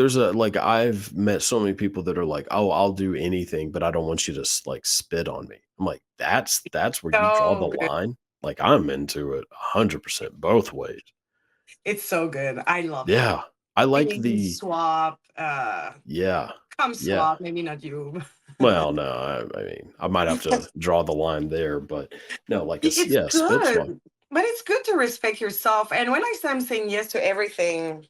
I've met so many people that are like, "Oh, I'll do anything, but I don't want you to like spit on me." I'm like, that's where you draw the So good. line. Like, I'm into it 100% both ways. It's so good. I love it. Yeah, I like Baby the swap, yeah, come yeah. swap, maybe not you. Well, no, I mean, I might have to draw the line there, but no, like It's yeah, spit swap. good, but it's good to respect yourself. And when I say I'm saying yes to everything,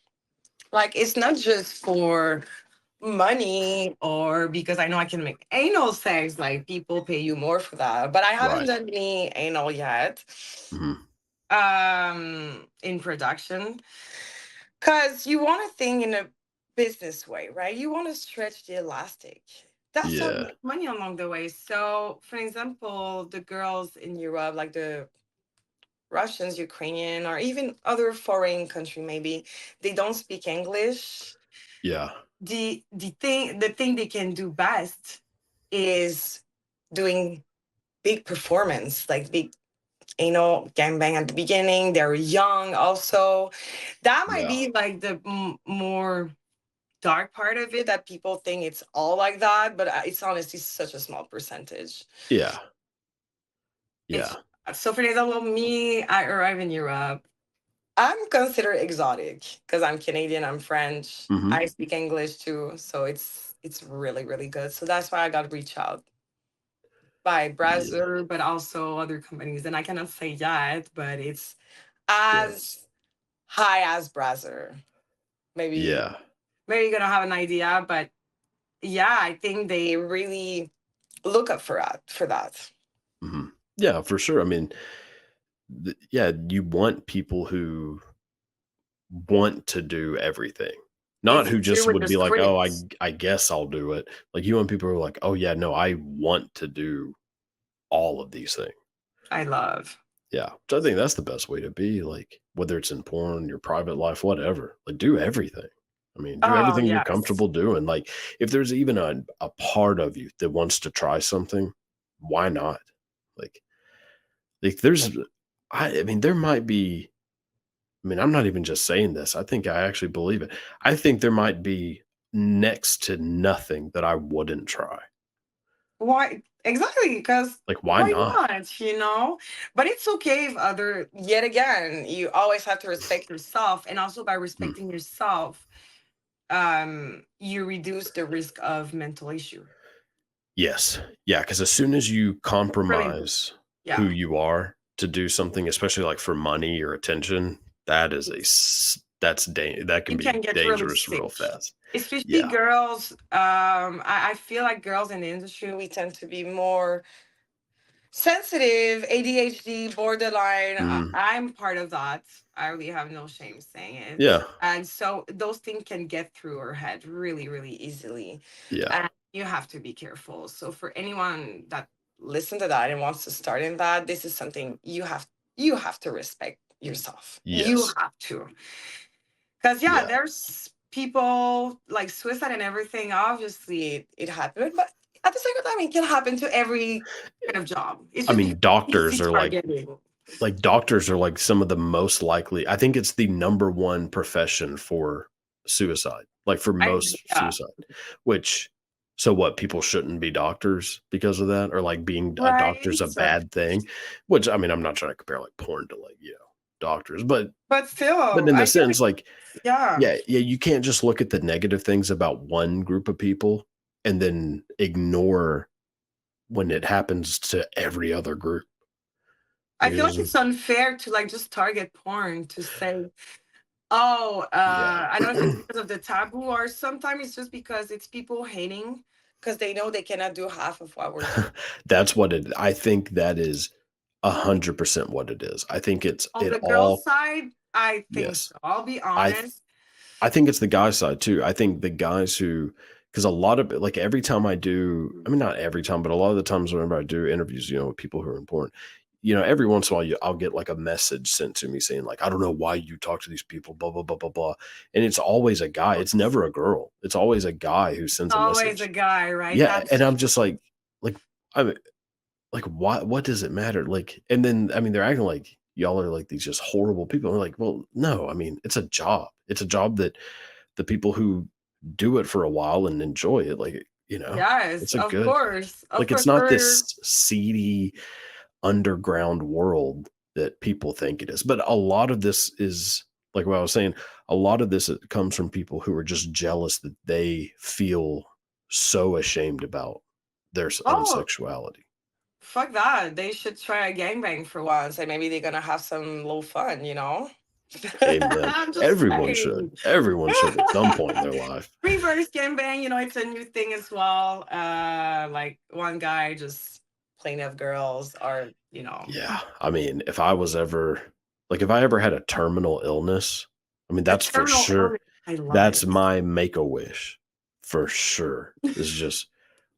like it's not just for money or because I know I can make anal sex, like people pay you more for that. But I haven't Right. done any anal yet Mhm. in production. Because you want to think in a business way, right? You want to stretch the elastic. That's how you Yeah, make money along the way. So, for example, the girls in Europe, like the Russians, Ukrainian, or even other foreign country, maybe they don't speak English. yeah, The thing they can do best is doing big performance, like big gangbang at the beginning. They're young, also. That might yeah, be like the more dark part of it that people think it's all like that, but it's honestly such a small percentage. yeah, It's yeah. so for example, me, I arrive in Europe. I'm considered exotic because I'm Canadian, I'm French, Mhm. I speak English too, so it's really really good. So that's why I got reached out by Yeah, Browser, but also other companies, and I cannot say yet, but it's yeah, as high as Browser. Maybe yeah. maybe you're gonna have an idea, but yeah, I think they really look up for that. Mhm. Yeah, for sure. I mean, yeah, you want people who want to do everything, not It's who easier just with would the be like, "Oh, script. I guess I'll do it." Like, you want people who are like, "Oh, yeah, no, I want to do all of these things." I love. Yeah, so I think that's the best way to be, like, whether it's in porn, your private life, whatever, like, do everything. I mean, do Oh everything you're yes. comfortable doing, like, if there's even a part of you that wants to try something, why not? Like there's I mean, there might be I mean, I'm not even just saying this, I think I actually believe it. I think there might be next to nothing that I wouldn't try. Why exactly? Because Like, why why not? not? But it's okay if other yet again, you always have to respect yourself. And also by Hmm. respecting yourself, you reduce the risk of mental issue. Yes. Yeah, because as soon as you Really important. compromise who Yeah. you are to do something, especially like for money or attention, that is that can You be can get really dangerous real sick. fast. Especially Yeah. girls. I feel like girls in the industry, we tend to be more sensitive, ADHD, borderline. Mm, I'm part of that. I really have no shame saying it. yeah, And so those things can get through our head really, really easily. yeah, And you have to be careful. So for anyone that listen to that and wants to start in that, this is something you have to respect yourself. You yes, have to. Because yeah, yeah. there's people like suicide and everything. Obviously, it happened, but at the same time, it can happen to every kind of job. It's I just mean, easy targeting. doctors are like some of the most likely. I think it's the number one profession for suicide, like for I most Yeah, suicide, which, so what, people shouldn't be doctors because of that? Or like being a right. doctor's a bad thing? Which, I mean, I'm not trying to compare like porn to like, doctors, But but still, in the I feel sense, like like, yeah. yeah, you can't just look at the negative things about one group of people and then ignore when it happens to every other group. I Like, feel like there's, it's unfair to like just target porn to say, oh, yeah. I don't know if it's because of the taboo or sometimes it's just because it's people hating because they know they cannot do half of what we're doing. That's what it, I think that is 100% what it is. I think it's On it the girl all, side, I think yes. so. I'll be I honest. I think it's the guy side too. I think the guys who, because a lot of like every time I do, I mean, not every time, but a lot of the times whenever I do interviews, with people who are important, every once in a while I'll get like a message sent to me saying like, I don't know why you talk to these people, blah, blah, blah, blah, blah. And it's always a guy. It's never a girl. It's always a guy who sends a Always a message. guy, right? Yeah. And That's I'm just like, I like, what does it matter? Like, and then, I mean, they're acting like y'all are like these just horrible people. I'm like, well, no, I mean, it's a job. It's a job that the people who do it for a while and enjoy it, like, yes, it's a good, of like, it's course. not For this seedy underground world that people think it is. But a lot of this is like what I was saying, a lot of this comes from people who are just jealous that they feel so ashamed about their own oh, sexuality. fuck that. They should try a gangbang for once, and maybe they're gonna have some little fun. Amen. I'm just Everyone should. saying. Everyone should at some point in their life. Reverse gangbang, it's a new thing as well. Like one guy just playing up girls, or Yeah. I mean, if I was ever like if I ever had a terminal illness, I mean, a that's for terminal sure. illness. I love it. That's my make a wish for sure. Is just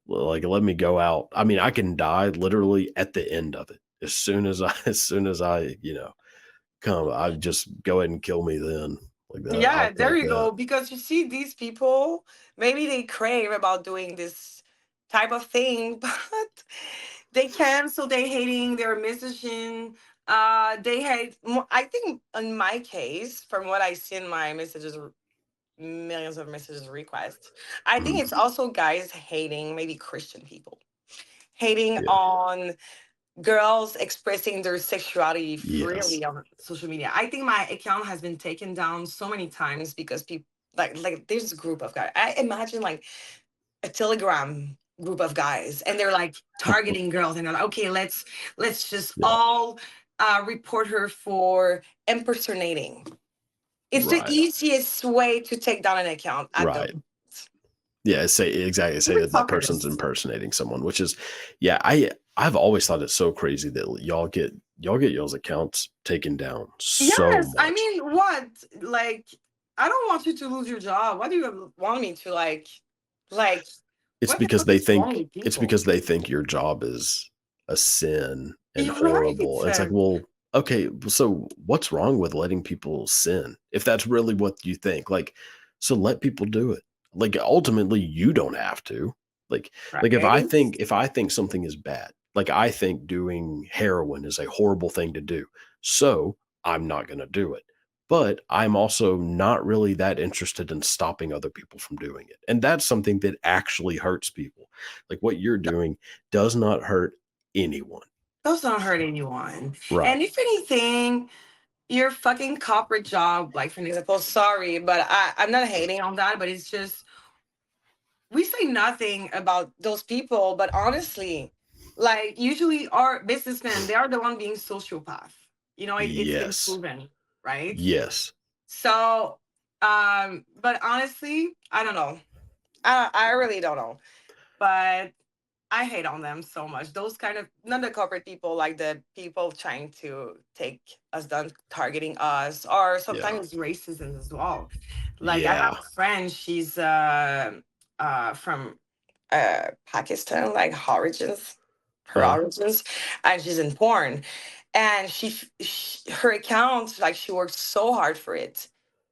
like let me go out. I mean, I can die literally at the end of it. As soon as I come, I just go ahead and kill me then. Like that. Yeah, I'll there take you that. go. Because you see, these people, maybe they crave about doing this type of thing, but they cancel, they hating, they're messaging. They hate. I think in my case, from what I see in my messages, millions of messages requests, I think Mhm. it's also guys hating maybe Christian people, hating Yeah. on girls expressing their sexuality Yes. freely on social media. I think my account has been taken down so many times because people like there's a group of guys. I imagine like a Telegram group of guys, and they're like targeting girls, and they're like, okay, let's just Yeah. all report her for impersonating. It's the Right. easiest way to take down an account at the Right. Yeah, say exactly. Say even that that person's talkers. impersonating someone, which is, yeah. I've always thought it's so crazy that y'all get y'all's accounts taken down so Yes, I much. mean, what? Like, I don't want you to lose your job. What do you want me to like? It's What the because fuck they is wrong think with it's people? because they think your job is a sin and You're right. horrible. And it's like, well, okay, so what's wrong with letting people sin if that's really what you think? Like, so let people do it. Like, ultimately, you don't have to. Like, like Right? if I think something is bad, like I think doing heroin is a horrible thing to do, so I'm not going to do it. But I'm also not really that interested in stopping other people from doing it. And that's something that actually hurts people. Like what you're doing does not hurt anyone. Those don't hurt anyone. Right. And if anything, your fucking corporate job, like for example, sorry, but I'm not hating on that, but it's just we say nothing about those people, but honestly, like usually our businessmen, they are the one being sociopath. It's been Yes. proven, right? Yes. So, but honestly, I don't know. I really don't know. But I hate on them so much. Those kind of, not the corporate people, like the people trying to take us down, targeting us, or Yeah. sometimes racism as well. Like I have Yeah. a friend, she's from Pakistan, like origins, her Uh, origins, and she's in porn, and her account, like she worked so hard for it,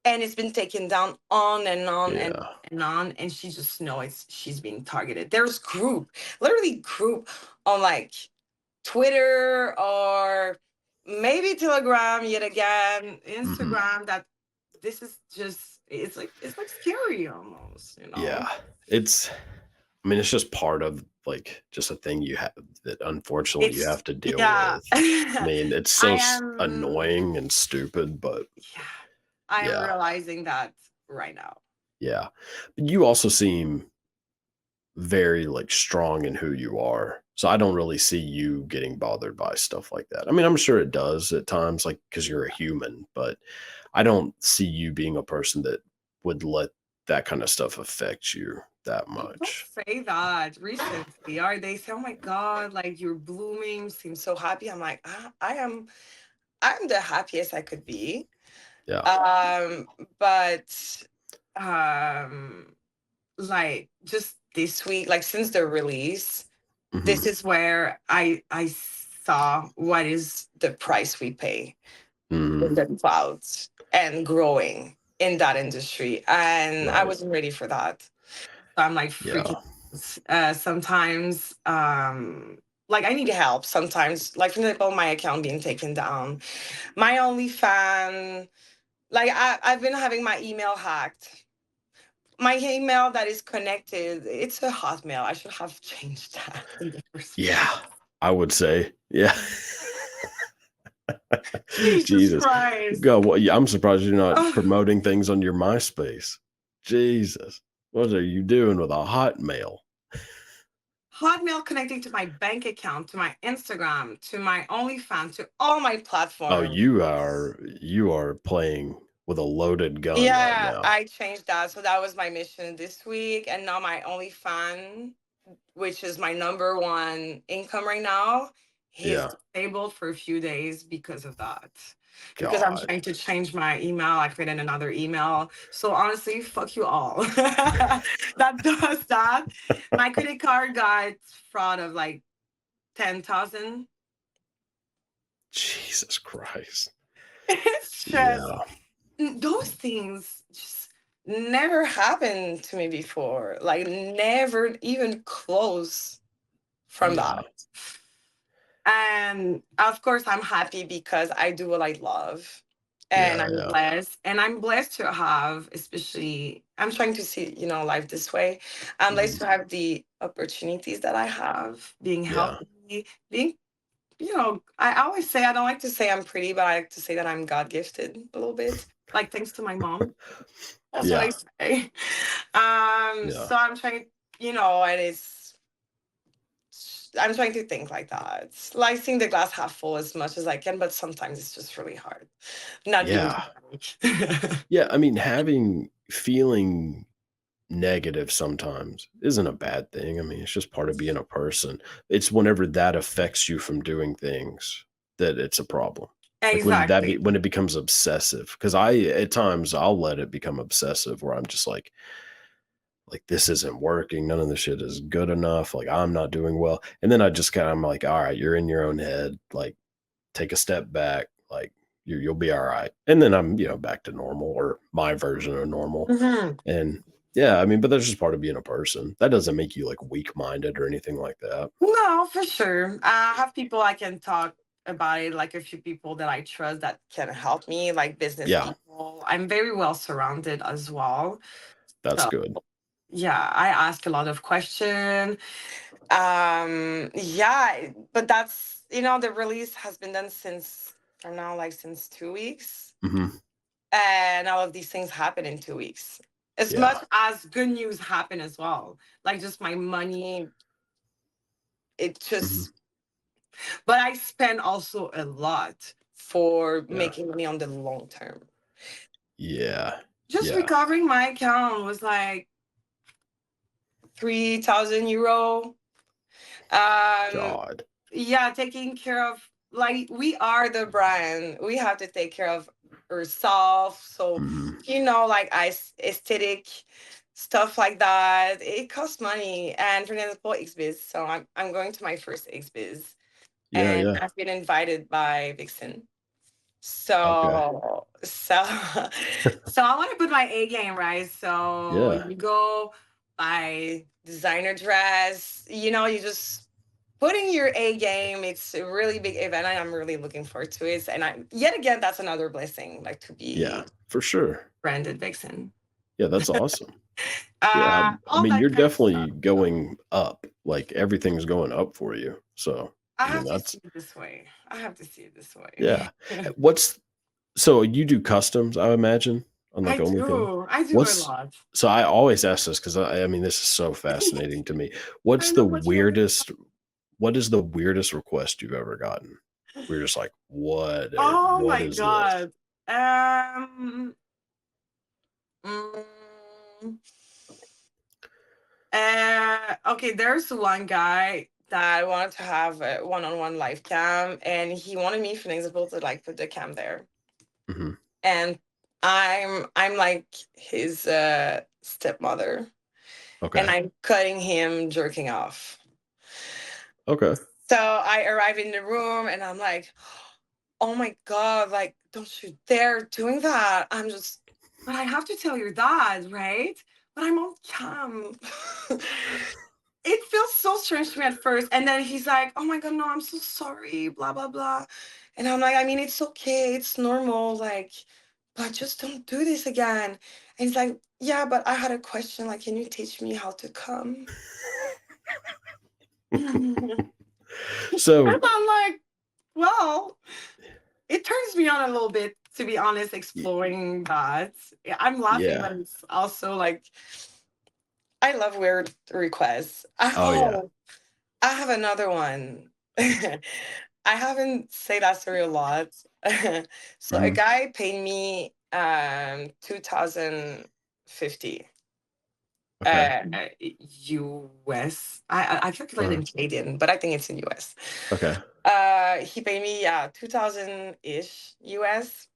and it's been taken down on and on yeah. and on, and she just knows she's being targeted. There's group, literally group on like Twitter or maybe Telegram, yet again Hmm. Instagram, that this is just, it's like scary almost, you Yeah. know. It's, I mean, it's just part of like just a thing you have that unfortunately you It's have to deal yeah. with. I mean, it's I so am annoying and stupid, but yeah, I am yeah, realizing that right now. yeah. But you also seem very like strong in who you are. So I don't really see you getting bothered by stuff like that. I mean, I'm sure it does at times, like because you're a human, but I don't see you being a person that would let that kind of stuff affect you that People much. say that recently, or they say, "Oh my God, like you're blooming, seem so happy." I'm like, I'm the happiest I could be. Yeah. Um, but um, like just this week, like since the release, Hmm. this is where I saw what is the price we pay Hmm. in the clouds and growing in that industry, and I Right. wasn't ready for that. So I'm like freaking Yeah. sometimes like I need help sometimes, like for example my account being taken down, my only fan, like I've been having my email hacked, my email that is connected, it's a Hotmail. I should have changed that in the first place. Yeah. I would say, yeah. Jesus Jesus. Christ. God, well, yeah, I'm surprised you're not Ugh. promoting things on your MySpace. Jesus. What are you doing with a Hotmail? Hotmail connecting to my bank account, to my Instagram, to my OnlyFans, to all my Oh, platforms. you are playing with a loaded gun right Yeah, now. I changed that. So that was my mission this week. And now my OnlyFans, which is my number one income right now, he's Yeah. disabled for a few days because of that. Because I'm God. trying to change my email. I created another email. So honestly, fuck you all. That does that. My credit card got fraud of like 10,000. Jesus Christ. It's just Yeah. those things just never happened to me before. Like never even close from Yeah. that. And of course, I'm happy because I do what I love. And Yeah. I'm Yeah. blessed. And I'm blessed to have, especially, I'm trying to see, life this way. I'm blessed Mhm. to have the opportunities that I have, being Yeah. healthy, being, I always say, I don't like to say I'm pretty, but I like to say that I'm God gifted a little bit. Like, thanks to my mom. That's what I Yeah. say. Yeah. So I'm trying, and I'm trying to think like that. Like seeing the glass half full as much as I can, but sometimes it's just really hard not being Yeah. dramatic. Yeah. I mean, feeling negative sometimes isn't a bad thing. I mean, it's just part of being a person. It's whenever that affects you from doing things that it's a problem. Like Exactly. when it becomes obsessive. Because I at times I'll let it become obsessive where I'm just like this isn't working. None of this shit is good enough. Like I'm not doing well. And then I'm like, all right, you're in your own head. Like take a step back. Like you'll be all right. And then I'm, back to normal or my version of normal. Mhm. And yeah, I mean, but that's just part of being a person. That doesn't make you like weak minded or anything like that. No, for sure. I have people I can talk about it, like a few people that I trust that can help me, like business Yeah, people. I'm very well surrounded as well. that's So good. yeah, I ask a lot of questions. Yeah, but that's, the release has been done since from now, like since 2 weeks. Hmm. And all of these things happen in 2 weeks. As much Yeah. as good news happen as well. Like just my money, it Hmm. just, but I spend also a lot for Yeah. making money on the long term. Yeah. Just Yeah. recovering my account was like 3,000 euro. Um, God. yeah, taking care of, like, we are the brand. We have to take care of ourselves. So, Hmm. like aesthetic stuff like that, it costs money. And for example, XBiz. So I'm going to my first XBiz, Yeah, and yeah. I've been invited by Vixen. Okay. So so I want to put my A game, right? So Yeah. you go buy designer dress, you just putting your A game. It's a really big event, and I'm really looking forward to it. And I yet again, that's another blessing, like to Yeah, be for sure. branded Vixen. Yeah, that's awesome. Yeah, I All mean, that you're kind of stuff. definitely going up. Like everything's going up for you. So, I I mean, have to that's see it this way. I have to see it this way. yeah. What's so you do customs, I imagine, on like I OnlyFans? do. I do a What's lot. so I always ask this because I mean, this is so fascinating to me. I What's the know what you're. weirdest, what is the weirdest request you've ever gotten? We're just like, Oh what my is this? god. Um. mm, okay, there's one guy that wanted to have a one-on-one live cam, and he wanted me, for example, to like put the cam there, Hmm. and I'm like his stepmother, and Okay. I'm cutting him jerking off. Okay. So I arrive in the room, and I'm like, oh my God, like, don't you dare doing that. But I have to tell your dad, right? But I'm on cam. It feels so strange to me at first. And then he's like, oh my God, no, I'm so sorry, blah, blah, blah. And I'm like, I mean, it's okay, it's normal, like, but just don't do this again. And he's like, yeah, but I had a question, like, can you teach me how to come? And So, I'm like, well, it turns me on a little bit, to be honest, y- exploring that. Yeah, I'm laughing, yeah. but it's also like I love weird requests. Oh yeah. I have another one. I haven't said that story a lot. So a Hmm. guy paid me 2050 Okay. US. I calculate Uh, in Canadian, but I think it's in US. okay. He paid me, yeah, 2000 ish US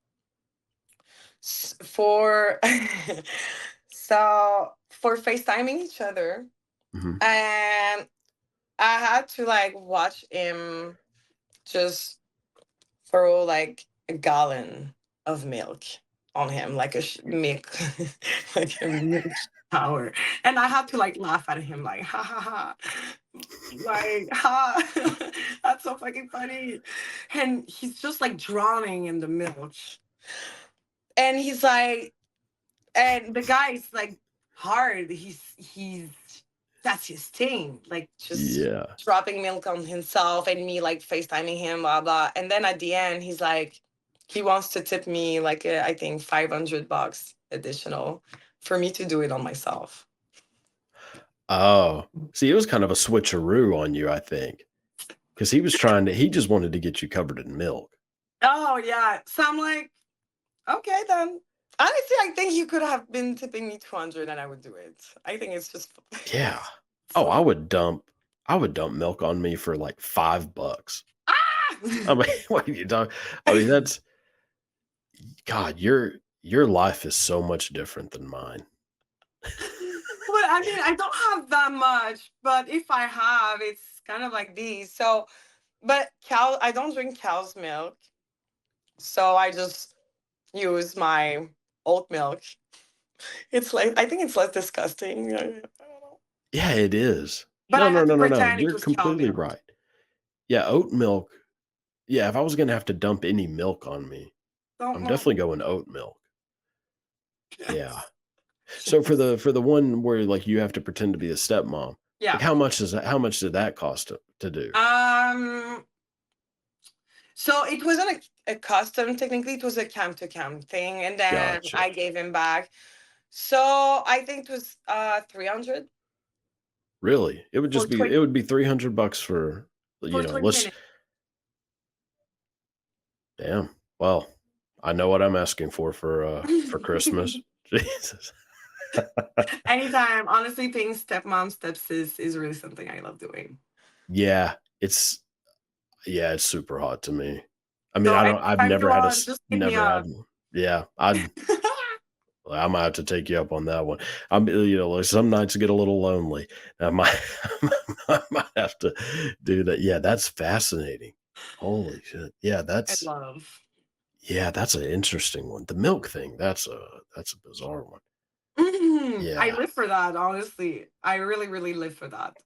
for so for FaceTiming each other. Hmm. And I had to like watch him just throw like a gallon of milk on him, like a milk, like a milk shower. And I had to like laugh at him, like, ha ha ha. Like, ha, that's so fucking funny. And he's just like drowning in the milk. And he's like, and the guy is like hard. He's that's his thing. Like just Yeah. dropping milk on himself and me like FaceTiming him, blah blah. And then at the end, he's like, he wants to tip me like I think $500 additional for me to do it on myself. Oh, see, it was kind of a switcheroo on you, I think, because he just wanted to get you covered in milk. Oh yeah. So I'm like, okay then. Honestly, I think you could have been tipping me 200 and I would do it. I think it's just Yeah. it's Oh, so I would dump milk on me for like $5. I ah! mean, what are you talking? I mean, that's God, your life is so much different than mine. Well, I mean, I don't have that much, but if I have, it's kind of like these. So, but I don't drink cow's milk. So I just use my oat milk. It's like, I think it's less disgusting. I don't know. Yeah, it is. But No, I no, had to no, no, no. pretend it You're was cow completely milk. right. Yeah, oat milk. Yeah, if I was gonna have to dump any milk on me, Don't I'm know. definitely going oat milk. Yeah. Yes. So Yes. for the one where like you have to pretend to be a stepmom, like Yeah. how much did that cost to do? Um, so it wasn't a custom, technically, it was a cam to cam thing. And then Gotcha. I gave him back. So I think it was 300 Really? It would for just be 20 it would be $300 for for 20 let's minutes. damn. Well, I know what I'm asking for Christmas. Jesus. Anytime. Honestly, being stepmom, stepsis is really something I love doing. Yeah, it's yeah, it's super hot to me. I mean, So I've anytime you never had a want, just hit me never up. had yeah, I might have to take you up on that one. I'm, like some nights get a little lonely. I might, I might have to do that. Yeah, that's fascinating. Holy shit. I love. Yeah, that's an interesting one. The milk thing, that's a bizarre one. I Yeah. live for that, honestly. I really, really live for that.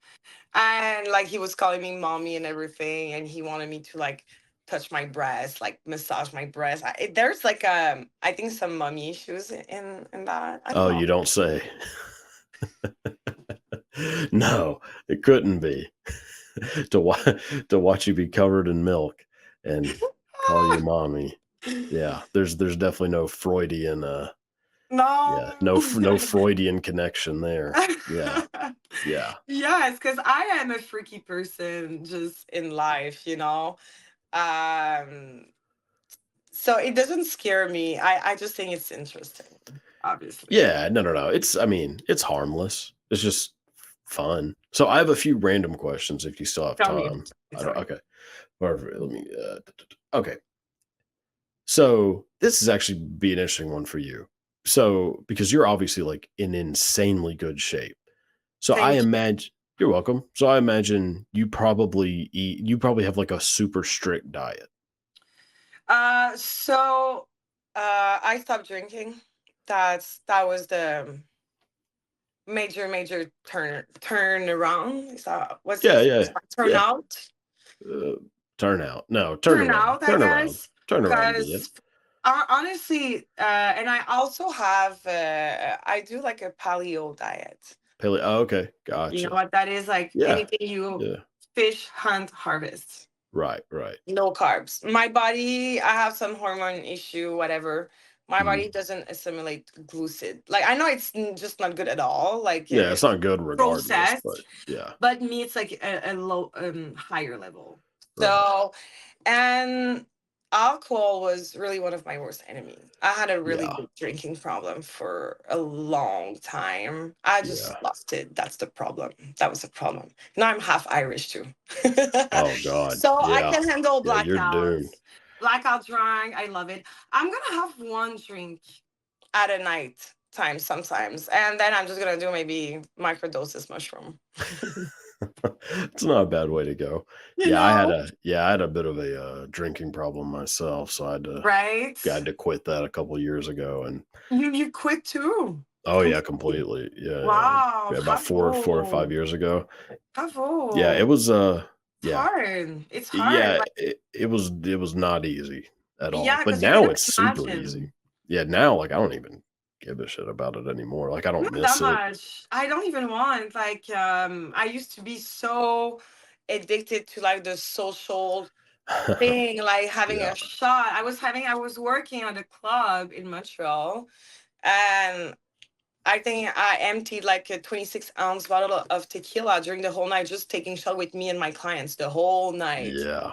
And like he was calling me mommy and everything, and he wanted me to like touch my breast, like massage my breast. There's like I think some mommy issues in that. I don't Oh, know. you don't say. No, it couldn't be. to watch to watch you be covered in milk and call you mommy. Yeah, there's definitely no Freudian No. yeah, no Freudian connection there. Yeah. Yeah. Yes, because I am a freaky person just in life, you know. Um, so it doesn't scare me. I just think it's interesting, obviously. Yeah, no, no, no. I mean, it's harmless. It's just fun. So I have a few random questions if you still have Tell me, time. I tell don't me. okay. Whatever. Let me okay. So this is actually be an interesting one for you. So because you're obviously like in insanely good shape. So I Thank you. imagine you're welcome. So I imagine you probably have like a super strict diet. So I stopped drinking. That was the major turn around. Is that what's Yeah, this? yeah, Turn yeah. out? Uh, turn out. No, turn Turn around. out, I Turn around. guess. Turn around a bit. Because honestly, and I also have I do like a paleo diet. Paleo. Oh, okay. You know Gotcha. what that is? Like Yeah. anything you Yeah. fish, hunt, harvest. Right. Right. No carbs. My body, I have some hormone issue, whatever. My Mhm. body doesn't assimilate glucid. Like I know it's just not good at all. Like Yeah, it's not good regardless, but processed, yeah. but me, it's like a low, higher level. Right. So, and alcohol was really one of my worst enemies. I had a really Yeah. big drinking problem for a long time. I just Yeah. lost it. That's the problem. That was the problem. Now I'm half Irish too. Oh God. So I Yeah. can handle Yeah, you're doomed. blackouts. Blackout drunk. I love it. I'm gonna have one drink at a night time sometimes. And then I'm just gonna do maybe microdoses mushroom. It's not a bad way to go. You know? I had a bit of a drinking problem myself, so Right? I had to quit that a couple years ago and You quit too. oh yeah, Completely. completely. Yeah, yeah. Wow, Yeah, about 4 or 5 bravo. years ago. Yeah, it Bravo. was It's yeah. hard. It's hard. Yeah, Like, it was not easy at all. yeah, But because you now cannot it's super easy. imagine. Yeah, now like I don't even give a shit about it anymore. Like I don't Not that miss it. much. I don't even want. Like, I used to be so addicted to like the social thing, like having Yeah. a shot. I was working at a club in Montreal, and I think I emptied like a 26-ounce bottle of tequila during the whole night, just taking shot with me and my clients the whole night. Yeah.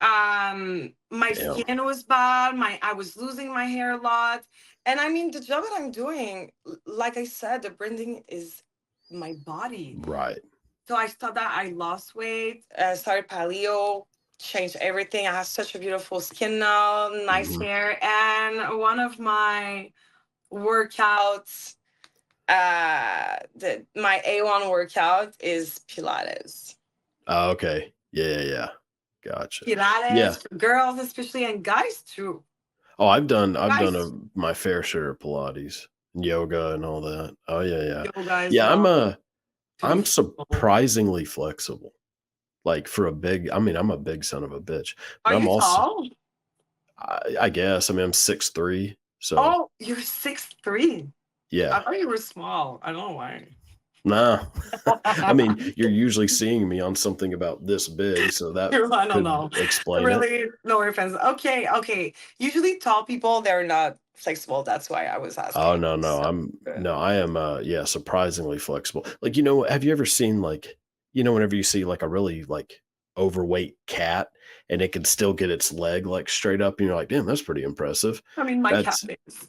My Damn. skin was bad. I was losing my hair a lot. And I mean, the job that I'm doing, like I said, the branding is my body. Right. So I stopped that. I lost weight, started paleo, changed everything. I have such a beautiful skin now, nice Mhm. hair. And one of my workouts, my A1 workout is Pilates. Oh, okay. Yeah, yeah, yeah. Gotcha. Yeah. Pilates for girls, especially, and guys too. Oh, I've done Guys, my fair share of Pilates, and yoga, and all that. Oh yeah, yeah. yoga as Yeah, well, to be I'm flexible. surprisingly flexible. Like for a big, I mean, I'm a big son of a bitch, but Are I'm you also, tall? I guess, I mean, I'm 6'3", so Oh, you're 6'3". I yeah. thought you were small. I don't know why. Nah, I mean, you're usually seeing me on something about this big, so that I don't could know. explain it. Really, no offense. Okay, okay. Usually tall people, they're not flexible. That's why I was Oh, asking. no, no, So I am, yeah, surprisingly flexible. Like, have you ever seen, like, whenever you see, like, a really, like, overweight cat and it can still get its leg, like, straight up, and you're like, "Damn, that's pretty impressive." I mean, my cat That's is.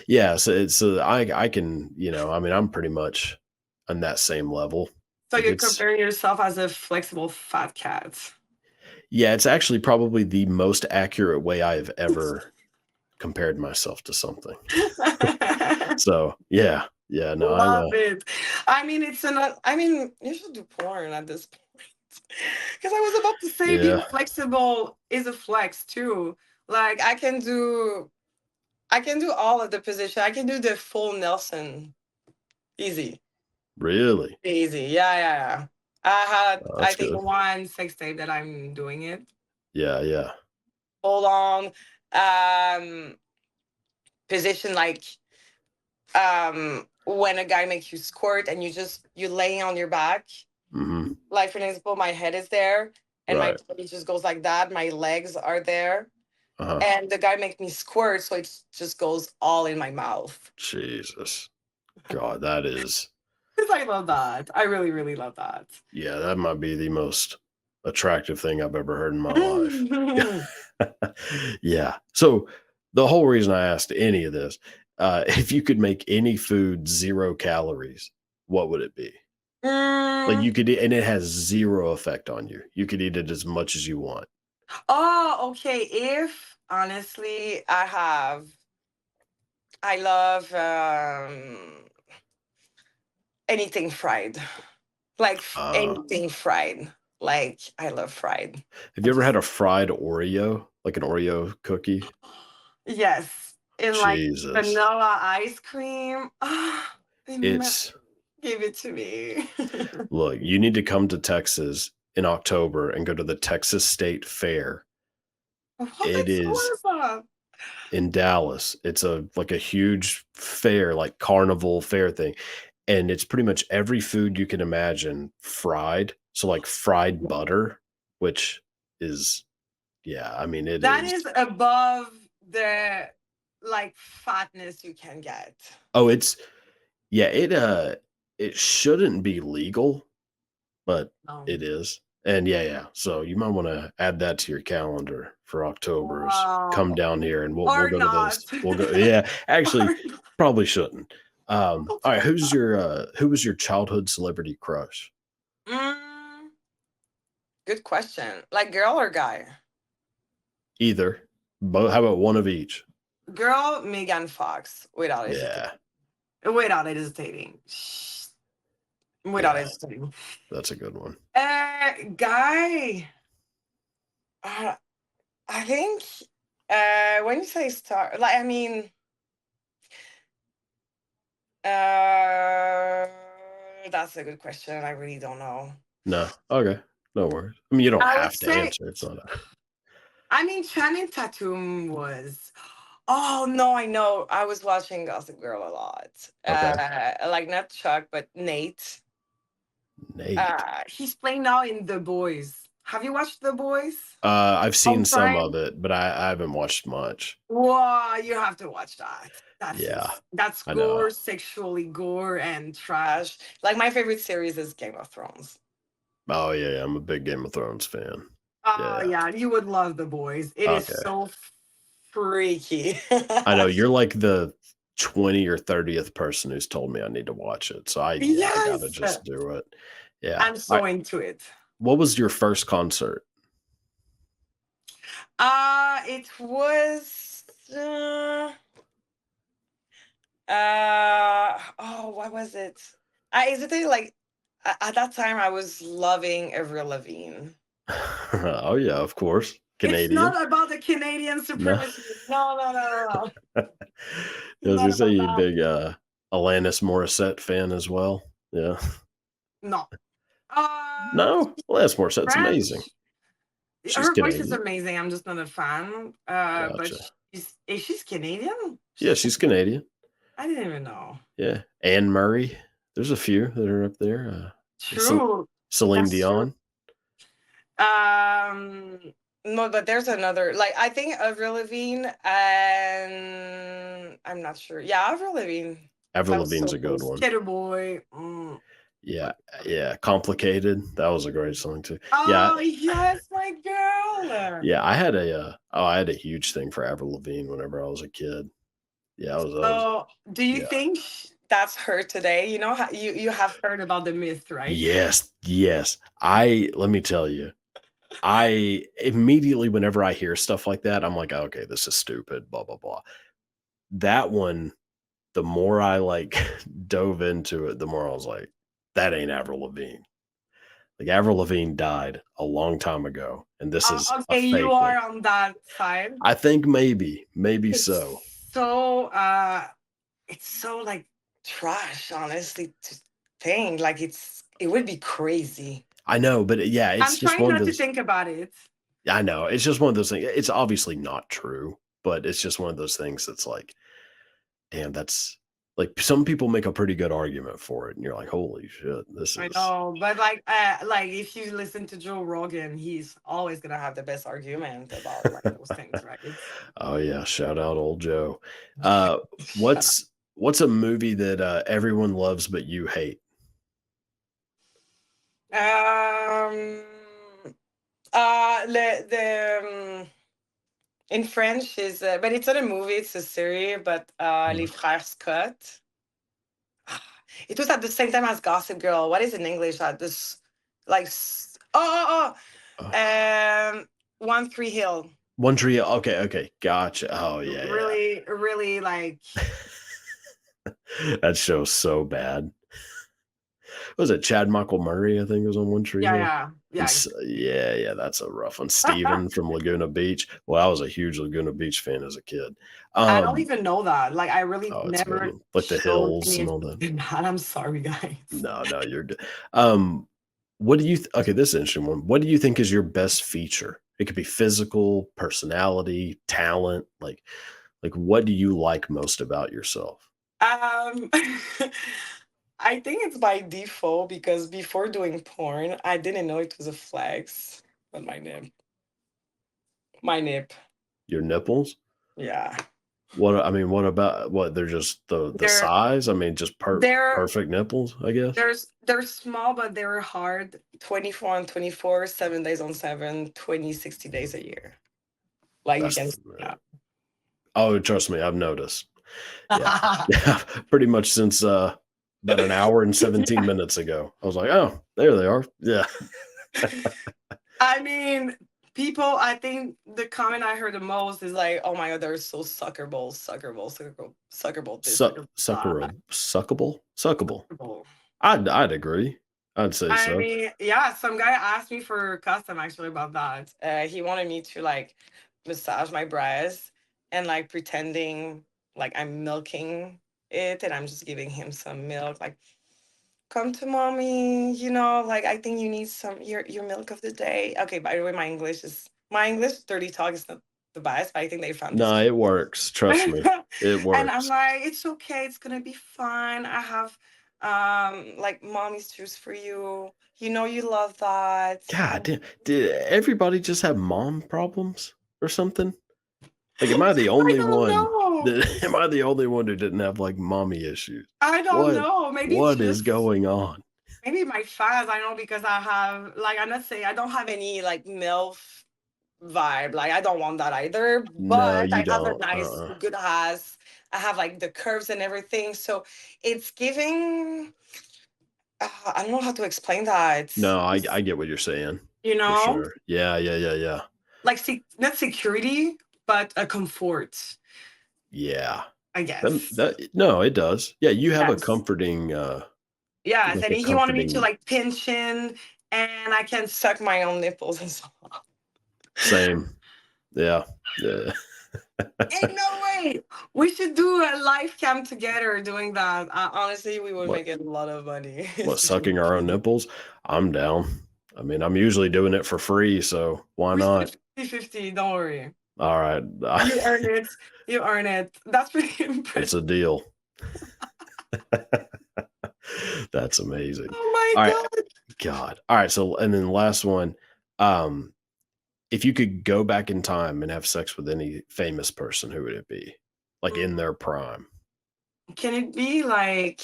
yeah, so it's, I can, I mean, I'm pretty much on that same level. So Like you're it's comparing yourself as a flexible fat cat. yeah, it's actually probably the most accurate way I've ever compared myself to something. So yeah, yeah, no, I'm Love it. I mean, I mean, you should do porn at this point. Because I was about to say being yeah, flexible is a flex too. Like I can do all of the position. I can do the full Nelson. Easy. really. Easy. Yeah, yeah, yeah. I had Oh, I that's think good. one sex tape that I'm doing it. Yeah, yeah. Full on um position like when a guy makes you squirt and you laying on your back. Hmm. Like for example, my head is there and my Right. body just goes like that. My legs are there. Uh-huh. And the guy makes me squirt, so it just goes all in my mouth. Jesus. God, that is, Because I love that. I really, really love that. yeah, that might be the most attractive thing I've ever heard in my life. Yeah. So the whole reason I asked any of this, if you could make any food 0 calories, what would it be? Like Mm, you could, and it has zero effect on you. You could eat it as much as you want. oh, okay. If honestly, I love anything fried. Like Uh, anything fried. Like I love fried. have I you ever just had a fried Oreo, like an Oreo cookie? yes. In like Jesus. vanilla ice cream. Ah, It's give it to me. Look, you need to come to Texas in October and go to the Texas State Fair. It What? is What is that? in Dallas. It's a huge fair, like carnival fair thing. And it's pretty much every food you can imagine fried. So like fried butter, which is yeah, I mean it That is. is above the like fatness you can get. Oh, it's yeah, it shouldn't be legal, but it Um, is. And yeah, yeah. So you might want to add that to your calendar for October is come wow. down here and we'll Or go to not. those. We'll go yeah, actually Or not. probably shouldn't. All right, Okay. who was your childhood celebrity crush? Mm, good question. Like girl or guy? Either. Both how about one of each? Girl, Megan Fox, without hesitating. Yeah. Without hesitating. Without Yeah, hesitating. that's a good one. Guy. Uh, I think when you say star, like I mean, uh, that's a good question. I really don't know. No. Okay. No worries. I mean, you don't I would have to say, answer. It's not a I mean, Channing Tatum was. Oh no, I know. I was watching Gossip Girl a lot. okay. Like not Chuck, but Nate. Nate. He's playing now in The Boys. Have you watched The Boys I've seen on some of Prime? it, but I haven't watched much. Wow, you have to watch that. Yeah, That's I know. gore, sexually gore and trash. Like my favorite series is Game of Thrones. Oh yeah, yeah, I'm a big Game of Thrones fan. Oh Yeah. yeah, you would love The Boys. It is Okay. so freaky. I know you're like the 20 or 30th person who's told me I need to watch it. So yeah, I gotta Yes, just do it. Yeah. I'm All so right. into it. What was your first concert? It was oh, what was it? I is it like at that time I was loving Avril Lavigne. Oh yeah, of course. It's Canadian. not about the Canadian No. supremacy. No, no, no, no, no. I It's was not gonna say about you that. big Alanis Morissette fan as well. Yeah. No. No? Alanis Morissette's amazing. French. She's Her voice is Canadian. amazing. I'm just not a fan. But Gotcha. she's Canadian? Yeah, She's she's Canadian. I didn't even know. Yeah. Anne Murray. There's a few that are up there. True. Celine That's true. Dion. Um, no, but there's another. Like I think Avril Lavigne and I'm not sure. Yeah, Avril Lavigne. Avril That was Lavigne's so a cool. good one. Skater Boy. Yeah. Yeah. Complicated. That was a great song too. Yeah. Oh yes, my girl. Yeah. I had a huge thing for Avril Lavigne whenever I was a kid. Yeah, I was So, do you yeah. think? that's her today. You know how you have heard about the myth, right? Yes, yes. I let me tell you, I immediately whenever I hear stuff like that, I'm like, "Okay, this is stupid, blah, blah, blah." That one, the more I, like, dove into it, the more I was like, "That ain't Avril Lavigne." Like, Avril Lavigne died a long time ago, and this is a Okay, you fake one. are on that side. I think maybe so. It's so it's so like trash, honestly, to think. Like it would be crazy. I know, but yeah, I'm it's just trying one of not to those. think about it. I know, it's just one of those things. It's obviously not true, but it's just one of those things that's like, damn, that's like some people make a pretty good argument for it, and you're like, holy shit, this I is. know, but like if you listen to Joe Rogan, he's always gonna have the best argument about like those things, right? Oh yeah, shout out old Joe. Uh, Shut up. what's a movie that everyone loves but you hate? Um, the in French is, but it's not a movie; it's a series. But Les Mhm. Frères Scott. It was at the same time as Gossip Girl. What is in English? This like Uh, One Tree Hill. One Tree. Okay, okay, gotcha. Oh yeah, Really, really like yeah. That show's so bad. Was it Chad Michael Murray? I think was on One Tree Hill. And yeah. yeah, yeah, that's a rough one. Steven from Laguna Beach. Well, I was a huge Laguna Beach fan as a kid. I don't Um, even know that. Like I really oh, it's a good never one. Like the showed hills any and interest all that. in that. I'm sorry, guys. No, no, you're good. Um, what do you okay, this is an interesting one. What do you think is your best feature? It could be physical, personality, talent, like what do you like most about yourself? Um, I think it's by default because before doing porn, I didn't know it was a flex. But my nip, Your nipples? yeah, What I mean, what about what they're just the they're size? I mean, just they're perfect nipples, I guess. they're small, but they're hard. 24 on 24, 7 days on 7, 20, 60 days a year. Like you can. That's oh, trust me, I've noticed. Yeah. Yeah, pretty much since, about an hour and 17 minutes ago. I was like, "Oh, there they are." Yeah. I mean, people, I think the comment I heard the most is like, oh my God, they're so sucker balls, sucker balls, sucker ball, sucker ball, this, sucker ball, that, Suckable? Suckable. sucker ball. I'd agree. I'd say I so. mean, yeah, some guy asked me for custom actually about that. He wanted me to like massage my breast and like pretending like I'm milking it and I'm just giving him some milk. Like, come to mommy, like I think you need some your milk of the day. Okay, by the way, my English dirty talk is not the best, but I think they found this No, cute. it works, trust me. It And I'm works. like, it's okay, it's gonna be fine. I have like mommy's juice for you. You know you love that. God damn, did everybody just have mom problems or something? Like, am I the I only don't one know. that am I the only one who didn't have, like, mommy issues? I don't What know. Maybe it's what is just going on? maybe my fans. I know because I have like I'm not saying I don't have any like MILF vibe. Like I don't want that either. No, But you I have a don't, nice, good ass. I have like the curves and everything. So it's giving. I don't know how to explain that. No, I get what you're saying, You for know, sure. Yeah, yeah, yeah, yeah. like not security, but a comfort. Yeah. I guess. That no, it does. Yeah, you have a Yes. comforting, Yes. like And a he wanted me to comforting like pinch in, and I can suck my own nipples and so on. same. Yeah. Yeah. Ain't no way. We should do a live cam together doing that. Honestly, we would What make a lot of money. what, sucking our own nipples? I'm down. I mean, I'm usually doing it for free, so why We not? split 50-50. Don't worry. Alright. You earn it. You earn it. That's pretty It's impressive. a deal. That's amazing. Oh my Alright, God. God. Alright, so and then last one, um, if you could go back in time and have sex with any famous person, who would it be? Like, in their prime? Can it be like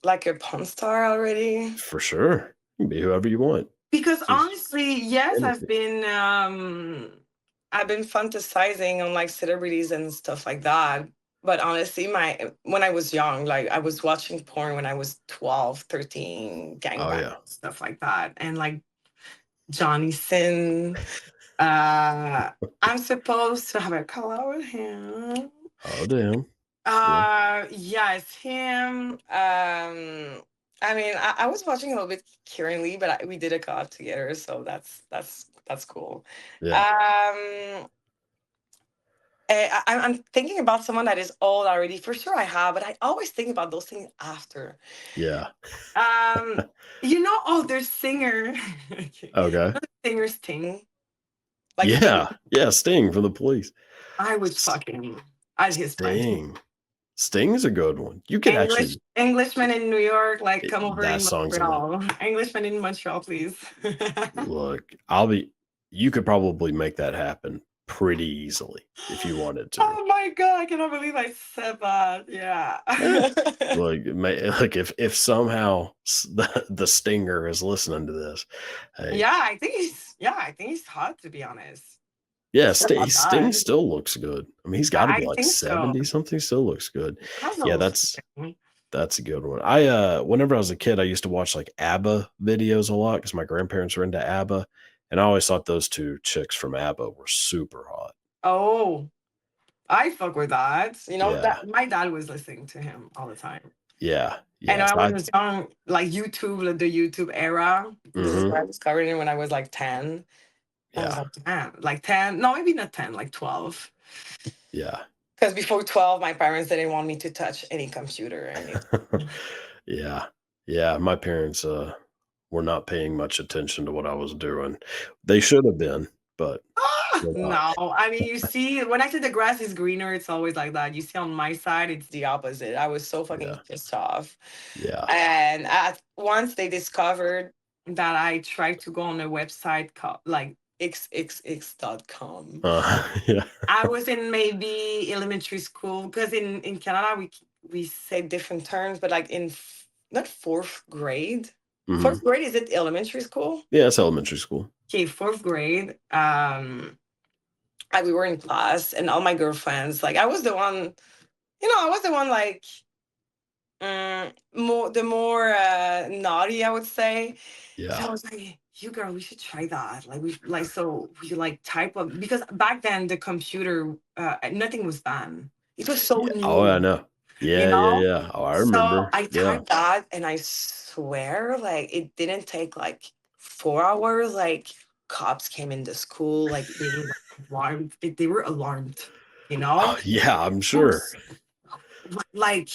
a porn star already? For sure. You can be whoever you want. Because Just honestly, yes, anything. I've been fantasizing on like celebrities and stuff like that. But honestly, when I was young, like I was watching porn when I was 12, 13, Oh gangbang, yeah. stuff like that. And like Johnny Sin, I'm supposed to have a color with him. Oh damn. Yeah. Yes, him. I mean, I was watching a little bit currently, but we did a collab together, so that's cool. Yeah. Um, I'm thinking about someone that is old already. For sure, I have, but I always think about those things after. Yeah. Um, oh, there's singer. Okay. Okay. Singer Sting, like Sting. Yeah. Yeah. Sting from the Police. I would S- fuck him at his place. Sting. Sting's a good one. You could actually. Englishman in New York, like come over That in song's amazing. Montreal. Englishman in Montreal, please. Look, you could probably make that happen pretty easily if you wanted to. Oh my god, I cannot believe I said that. Yeah. Eh, like if somehow the Stinger is listening to this, hey, I think he's hot, to be honest. yeah, Sorry about Sting that. still looks good. I mean, he's got to be I like think so. 70 something. Still looks good. Has a Yeah, little that's something. that's a good one. I whenever I was a kid, I used to watch like ABBA videos a lot because my grandparents were into ABBA, and I always thought those two chicks from ABBA were super hot. Oh, I fuck with that. Yeah, That my dad was listening to him all the time. yeah, And yeah. I So was young, like YouTube, like the YouTube era. This is mhm, where I discovered it when I was like 10. I was yeah, like, damn, like 10, no, maybe not 10, like 12. yeah. Because before 12, my parents didn't want me to touch any computer or anything. Yeah. Yeah, my parents, were not paying much attention to what I was doing. They should have been, but they're not. No, I mean, you see, when I say the grass is greener, it's always like that. You see, on my side, it's the opposite. I was so fucking Yeah, pissed off. yeah. And once they discovered that I tried to go on a website called like xxx.com, Yeah. I was in maybe elementary school because in Canada we say different terms, but like not fourth grade. Mhm. Fourth grade, is it elementary school? Yeah, it's elementary school. Okay, fourth grade. We were in class, and all my girlfriends, like I was the one, I was the one like more naughty, I would say. So Yeah. I was like, "You girl, we should try that." Like we like type up, because back then the computer, nothing was banned. It was so Yeah. Oh, I new, know. you Yeah, yeah, know. yeah. Oh, I So remember. I Yeah. typed that, and I swear, like it didn't take like 4 hours. Like cops came in the school, like they were like, alarmed. They were alarmed, you know. Oh, yeah, I'm It sure. was like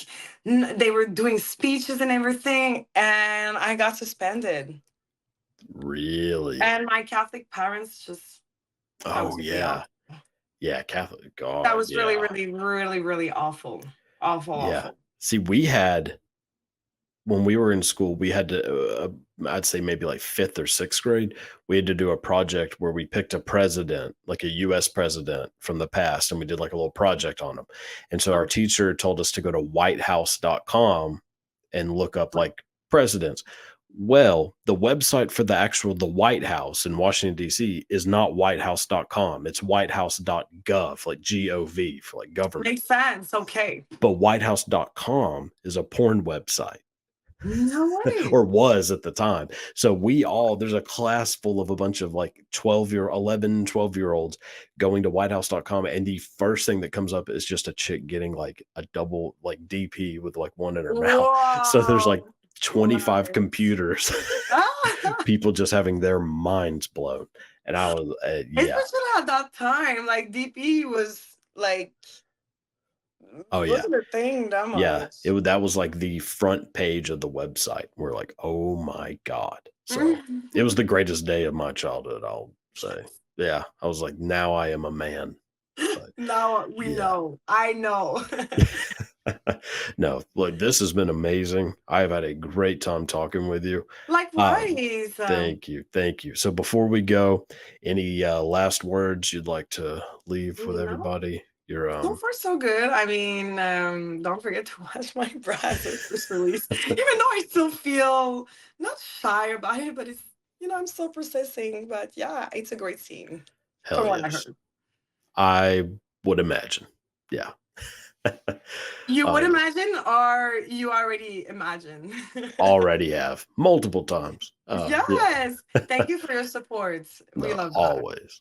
they were doing speeches and everything, and I got suspended. Really? And my Catholic parents just, that Oh, was really awful. yeah. Yeah, Catholic That God, was really, yeah. really, really, really awful. Awful, Yeah. awful. See, we had when we were in school, we had to, I'd say maybe like fifth or sixth grade, we had to do a project where we picked a president, like a US president from the past, and we did like a little project on him. And so our Oh, teacher told us to go to whitehouse.com and look up like presidents. Well, the website for the White House in Washington, D.C. is not whitehouse.com. It's whitehouse.gov, like GOV for like government. makes sense. Okay. But whitehouse.com is a porn website. No way. Or was at the time. So there's a class full of a bunch of like 12 year olds going to whitehouse.com. And the first thing that comes up is just a chick getting like a double like DP with like one in her mouth. So there's like Wow. 25 What? computers, Ah, people just having their minds blown. And I was, yeah. especially at that time, like DP was like, Oh, yeah. wasn't a thing that Yeah. much. That was like the front page of the website. We're like, oh my God. So it was the greatest day of my childhood, I'll say. Yeah. I was like, now I am a man. But Now we yeah. know. I know. No, look, this has been amazing. I've had a great time talking with you. Likewise. Thank you. Thank you. So before we go, any last words you'd like to leave with No, everybody? You're so far so good. I mean, don't forget to watch my browser first release. Even though I still feel not shy about it, but it's, I'm still processing. But yeah, it's a great scene hell from what I yes. heard. I would imagine. Yeah. You would Um, imagine, or you already imagine? already have multiple times. Yeah, Yes. Thank you for your support. We no, love that. always.